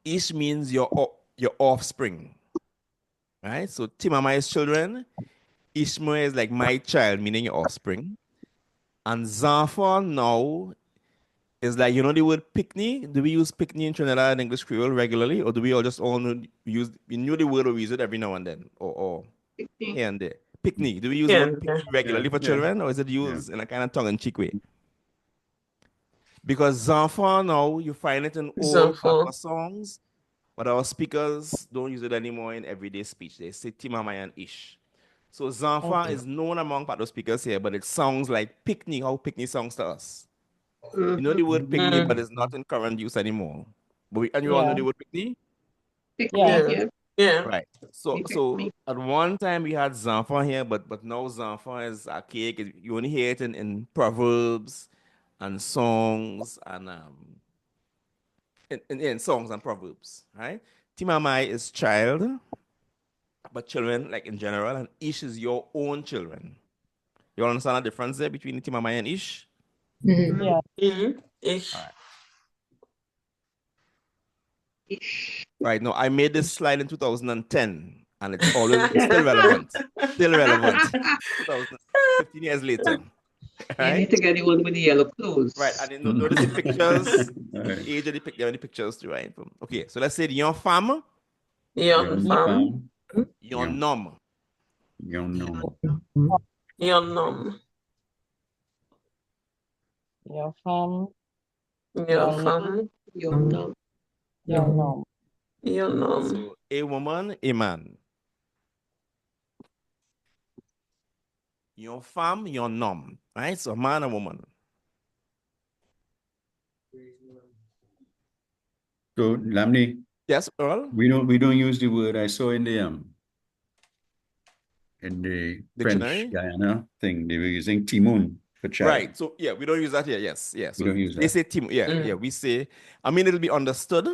Ish means your offspring. Right? So Timamai is children. Ishmael is like my child, meaning your offspring. And Zanfan now It's like, you know the word picnic? Do we use picnic in Trinidad and English Creole regularly? Or do we all just all use, we knew the word or we use it every now and then? Or here and there? Picnic. Do we use the word picnic regularly for children? Or is it used in a kind of tongue-in-cheek way? Because Zanfa now, you find it in old Patwa songs, but our speakers don't use it anymore in everyday speech. They say Timamay and Ish. So Zanfa is known among Patwa speakers here, but it sounds like picnic, how picnic sounds to us. You know the word picnic, but it's not in current use anymore. But and you all know the word picnic? Yeah. Right. So at one time we had Zanfa here, but now Zanfa is archaic. You only hear it in proverbs and songs and in songs and proverbs, right? Timamai is child, but children, like in general, and Ish is your own children. You understand the difference there between Timamai and Ish? Yeah. Ish. All right. Right. Now, I made this slide in 2010, and it's still relevant. Still relevant. 15 years later. You need to get the one with the yellow clothes. Right. And then notice the pictures, the age of the pictures too, right? Okay. So let's say the young femme. Young femme. Young nom. Young nom. Your femme. Your femme. Your nom. Your nom. Your nom. So a woman, a man. Your femme, your nom. Right? So a man, a woman. So Lamni. Yes, Earl. We don't use the word I saw in the Dictionary? French Guyana thing. They were using Timon for child. Right. So yeah, we don't use that here. Yes. Yeah. So we don't use they that. say Timon. Yeah. We say, I mean, it'll be understood,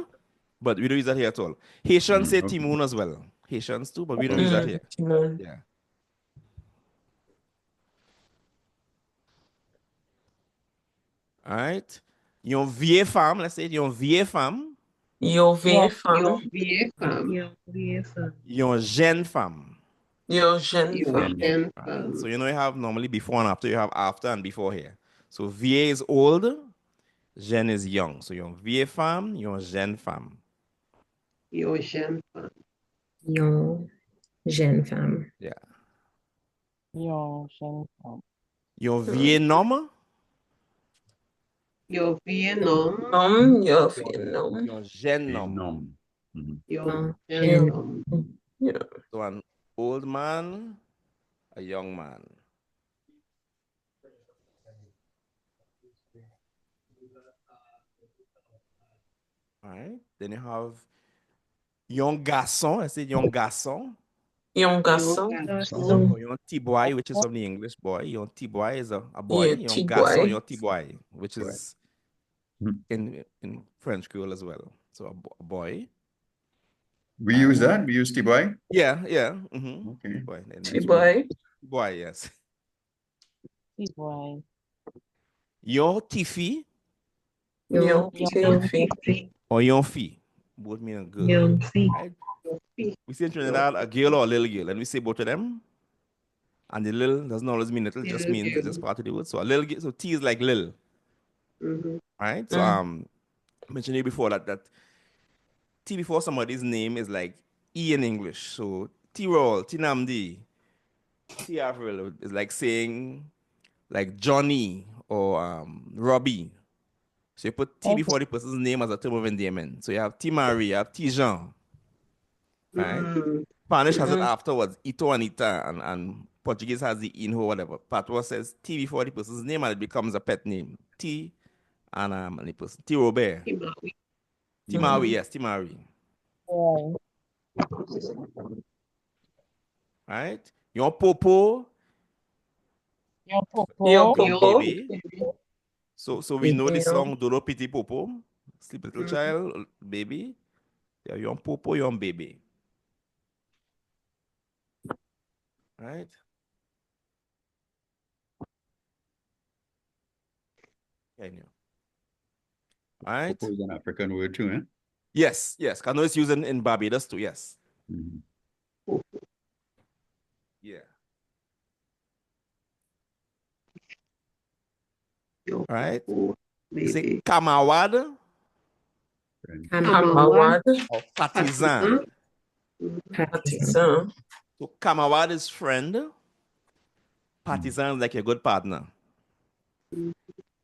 but we don't use that here at all. Haitians say Timon as well. Haitians too, but we don't use that here. Yeah. All right. Your vieille femme, let's say your vieille femme. Your vieille femme. Your vieille femme. Your vieille femme. Your jeune femme. Your jeune femme. Right. So you know you have normally before and after, you have after and before here. So vieille is old, jeune is young. So your vieille femme, your jeune femme. Your jeune femme. Your jeune femme. Yeah. Your jeune femme. Your vieil nom. Your vieil nom. Your vieil nom. Your jeune nom. Your jeune nom. Yeah. So an old man, a young man. All right. Then you have young garçon. I said young garçon. Young garçon. Or young T-boy, which is from the English boy. Young T-boy is a boy. Yeah, young T-boy. garçon, young T-boy, which is in French Creole as well. So a boy. We use that? We use T-boy? Yeah. Okay. T-boy. Boy, yes. T-boy. Your Tiffy. Your Tiffy. Or your fee. Both mean a girl. Young fee. Right? We say in Trinidad a girl or a little girl, and we say both of them. And the little doesn't always mean little, just means it's just part of the word. So a little girl, so T is like little. Right? So I mentioned it before that T before somebody's name is like E in English. So T-Roll, T-Namdi, T-Avril is like saying like Johnny or Robbie. So you put T before the person's name as a term of endearment. So you have T-Marie, you have T-Jean. Right? Spanish has it afterwards, Ito and Ita, and Portuguese has the Inho, whatever. Patwa says T before the person's name and it becomes a pet name. T and the person. T Robert. T-Maui, yes, T-Maui. Right? Your Popo. Your Popo. Your Popo. Baby. So we know the song Dodo Piti Popo. Sleep Little Child, baby. Yeah, your Popo, your baby. Right? Yeah, all right. Popo is an African word too, eh? Yes. I know it's used in Barbados too, yes. Yeah. All right. You say camarade Camarade. or partisan. Partisan. So camarade is friend. Partisan is like a good partner.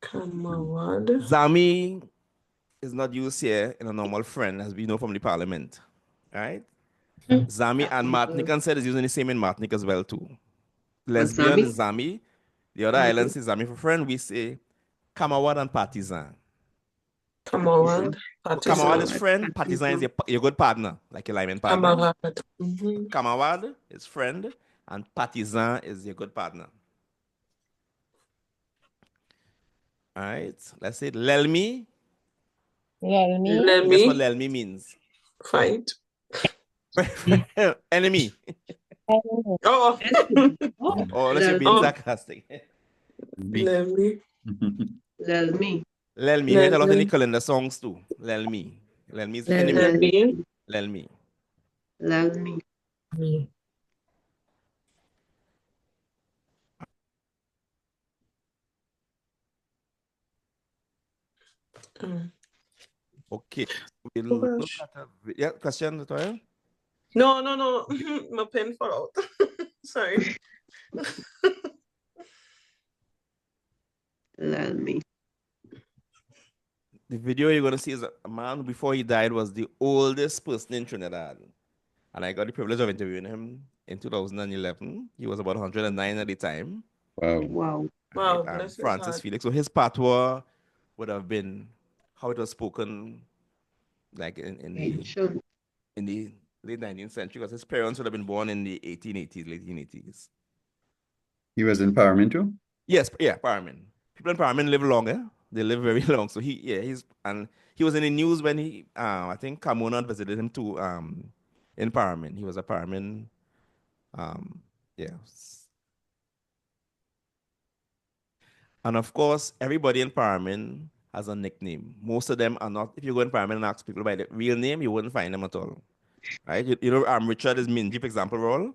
Camarade. Zami is not used here in a normal friend, as we know from the parliament. Right? Zami and Martinican said is using the same in Martinique as well too. Lesbian is Zami. The other islands is Zami for friend. We say camarade and partisan. Camarade. So camarade is friend. Partisan is your good partner, like your lineman partner. Camarade. Camarade is friend, and partisan is your good partner. All right. Let's say l'ennemi. L'ennemi. Guess what l'ennemi means? Fight. Enemy. Oh. Oh, let's say being sarcastic. L'ennemi. L'ennemi. L'ennemi. You hear a lot in the calendar songs too. L'ennemi. L'ennemi is enemy. L'ennemi. L'ennemi. Okay. We'll look at yeah, question, Latoya? No. My pen fell out. Sorry. L'ennemi. The video you're going to see is a man who, before he died, was the oldest person in Trinidad. And I got the privilege of interviewing him in 2011. He was about 109 at the time. Wow. Wow. Francis Felix. So his patois would have been how it was spoken like in the late 19th century, because his parents would have been born in the 1880s, late 1880s. He was in Parliament too? Yes, yeah, Parliament. People in Parliament live longer. They live very long. So he was in the news when I think Carmona visited him too in Parliament. He was a Parliament and of course everybody in Parliament has a nickname. Most of them are not. If you go in Parliament and ask people by their real name, you wouldn't find them at all. Right? You know, Richard is Minji, for example, Roll.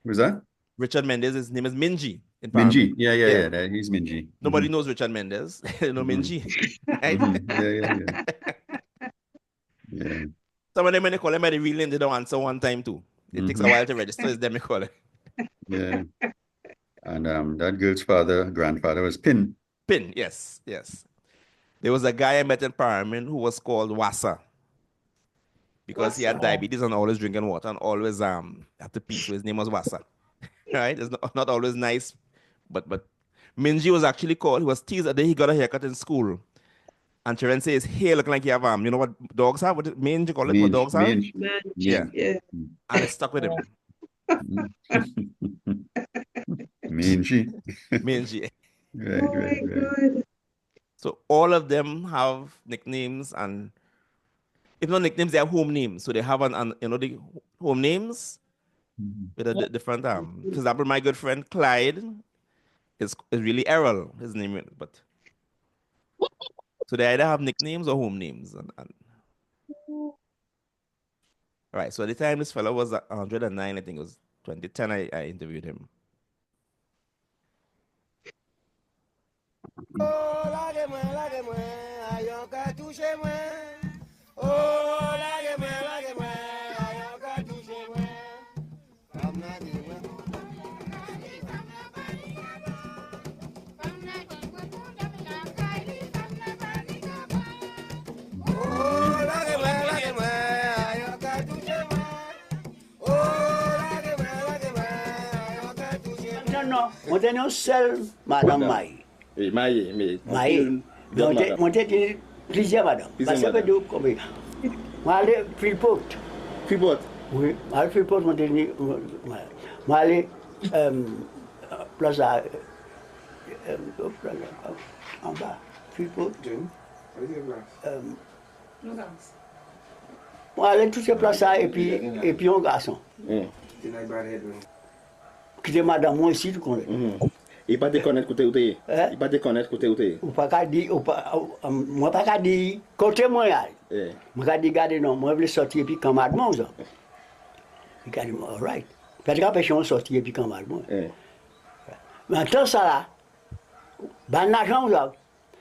Who's that? Richard Mendez, his name is Minji in Minji. Parliament. Yeah. He's Minji. Nobody knows Richard Mendez. They know Minji. Right? Yeah. Some of them, when they call them by the real name, they don't answer one time too. It takes a while to register. It's them they call it. Yeah. And that girl's grandfather was Pin. Pin, yes. There was a guy I met in Parliament who was called Wassa, because he had diabetes and always drinking water and always had to pee. So his name was Wassa. Right? It's not always nice, but Minji was actually called. He was teased the day he got a haircut in school. And children say his hair look like you have you know what dogs have? What mange you call it? What dogs have? Mange. Yeah. And it stuck with him. Minji. Minji. Right. So all of them have nicknames, and if not nicknames, they have home names. So they have the home names with a different for example, my good friend Clyde is really Errol, his name, but so they either have nicknames or home names. Right. So at the time this fellow was 109, I think it was 2010. I interviewed him. Non, on était non seul, Madame Maï. Maï. On était plusieurs Madame. Parce que nous, comme moi, aller Freeport. Oui, aller Freeport, on était moi, aller Plaza en bas, Freeport. Moi, aller toutes ces places et puis un garçon. Qui était madame moi ici, tu connais. Il pas te connaître côté où t'es. Il pas te connaître côté où t'es. Ou pas qu'à dire, moi pas qu'à dire côté moi. Moi qu'à dire garder non, moi je veux sortir et puis camarade moi. Il a dit all right. Parce qu'après je sortir et puis camarade moi. Mais en temps ça là, ben l'argent là,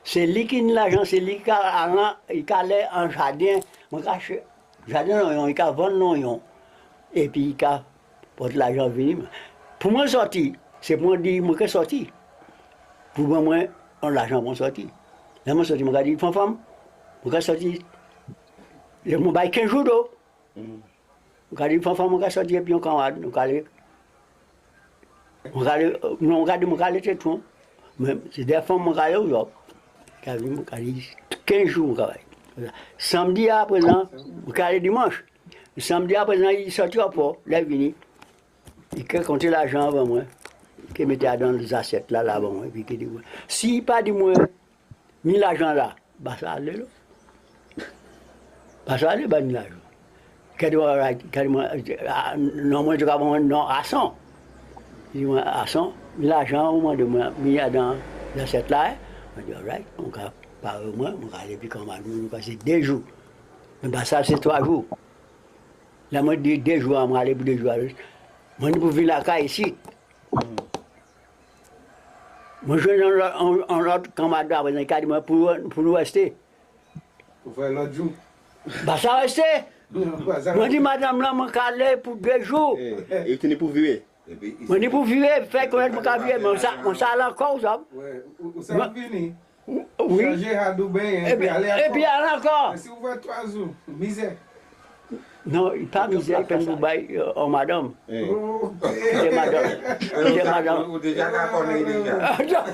C'est lui qui l'argent, c'est lui qui allait en jardin, jardin non, il a vendu non, et puis il a porté l'argent venir. Pour moi sortir, c'est pour dire moi que sorti. Pour moi on l'argent pour sortir. Là moi sorti, moi dit femme, moi sorti. Je me baille 15 jours d'eau. Moi dit femme, moi sorti et puis on camarade, on allait. On allait c'est tout. Mais c'est des femmes moi allait aujourd'hui. 15 jours, travail. Samedi à présent, je dimanche. Samedi à présent, il sortit à port, là, il venu. Il a compté l'argent avant moi, qu'il mettait dans les assiettes là, avant moi. Puis il dit, s'il pas dit moi, mis l'argent là, bah ça allait là. Bah ça allait, bah mis l'argent. Non, moi, je vais avoir non, à 100. Il dit, à 100, mis l'argent, au moins de moi, mis dans l'assiette là. Je dis, all right, on va par moi, on va aller puis comme nous passer 2 jours. Mais bah ça c'est 3 jours. Là moi dit 2 jours, on va aller pour 2 jours. Moi pour venir la caille ici. Moi je en l'autre camarade avec un cadre pour nous rester. Pour faire l'autre jour. Bah ça rester. Moi dis madame là moi aller pour 2 jours. Et tu n'es pour vivre. Moi dis pour vivre, faire connaître mon cabinet, mais on ça encore ça. Ouais, ça fini. Oui. Changer à Dubaï et puis aller encore. Si vous faites 3 jours, misère. Non, il pas misère, il peut nous bailler en madame. C'est madame. C'est madame. Ou déjà qu'à connaître déjà.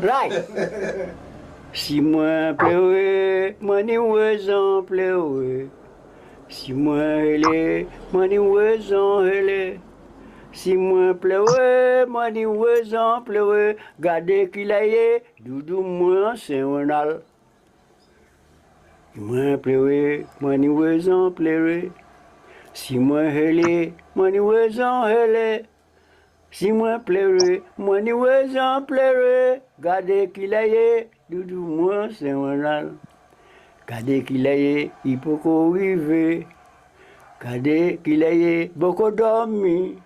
Right. Si moi pleure, moi ni raison pleure. Si moi elle, moi ni raison elle. Si moi pleure, moi ni raison pleure. Gardez qu'il aille, doudou moi Saint-Ronald. Moi pleure, moi ni raison pleure. Si moi elle, moi ni raison elle. Si moi pleure, moi ni raison pleure. Gardez qu'il aille, doudou moi Saint-Ronald. Gardez qu'il aille, il peut arriver. Gardez qu'il aille, beaucoup dormi.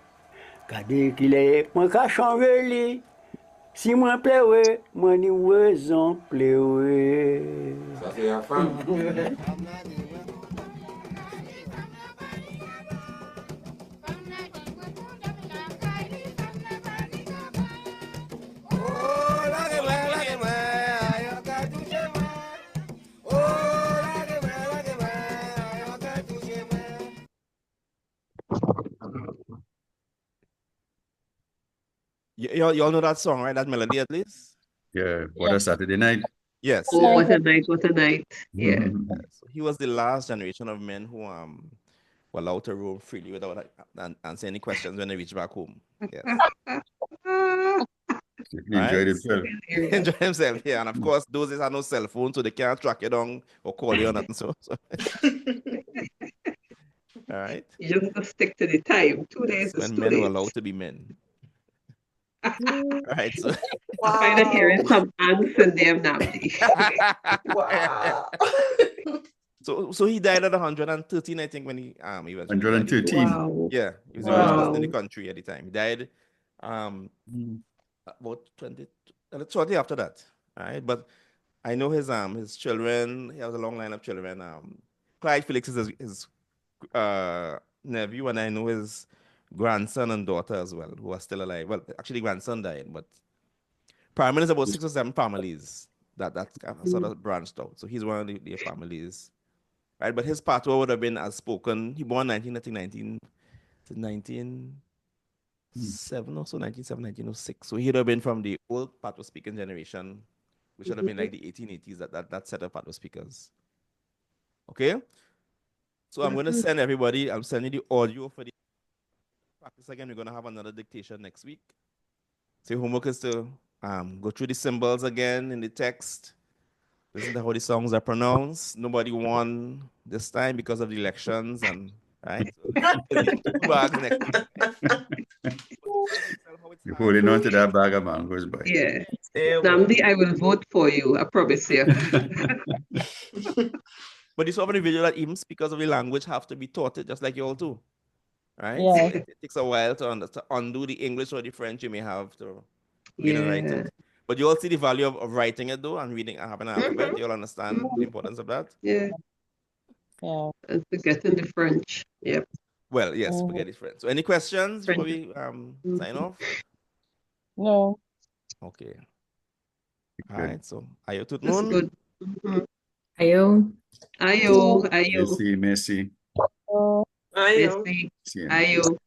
Gardez qu'il aille, moi qu'à changer lit. Si moi pleure, moi ni raison pleure. Ça c'est la femme. You all know that song, right? That melody at least? Yeah, what a Saturday night. Yes. Oh, what a night, what a night. Yeah. So he was the last generation of men who were allowed to roam freely without answering any questions when they reach back home. Yes. He enjoyed himself. He enjoyed himself, yeah. And of course, those days had no cell phone, so they can't track you down or call you or nothing. So. All right. You just must stick to the time. 2 days is when 2 men days. were allowed to be men. All right. So. I'm kind of hearing some angst in them now. Wow. So he died at 113, I think, when he was 113. Wow. Yeah, he was the Wow. richest in the country at the time. He died about 20 after that. All right, but I know his children. He has a long line of children. Clyde Felix is his nephew, and I know his grandson and daughter as well, who are still alive. Well, actually, grandson died, but primarily it's about 6 or 7 families that kind of sort of branched out. So he's one of the families, right? But his Patwa would have been as spoken. He born 1907 or so, 1907, 1906. So he'd have been from the old Patwa speaking generation, which would have been like the 1880s, that set of Patwa speakers. Okay? So I'm going to send everybody, I'm sending the audio for the practice again. We're going to have another dictation next week. So your homework is to go through the symbols again in the text. Listen to how the songs are pronounced. Nobody won this time because of the elections, and right. You're holding on to that bag of mangoes, boy. Yeah. Namdi, I will vote for you. I promise you. But it's often a video that even speakers of the language have to be taught it, just like you all do, right? Yeah. So it takes a while to undo the English or the French you may have to read and write it. But you all see the value of writing it though and reading having an alphabet. You all understand the importance of that? Yeah. Yeah. And forgetting the French. Yep. Well, yes, spaghetti friends. So any questions before we sign off? No. Okay. All right. So ayo tout That's moun. good. Ayo. Ayo. Ayo. Merci, merci. Oh. Ayo. Merci. Ayo.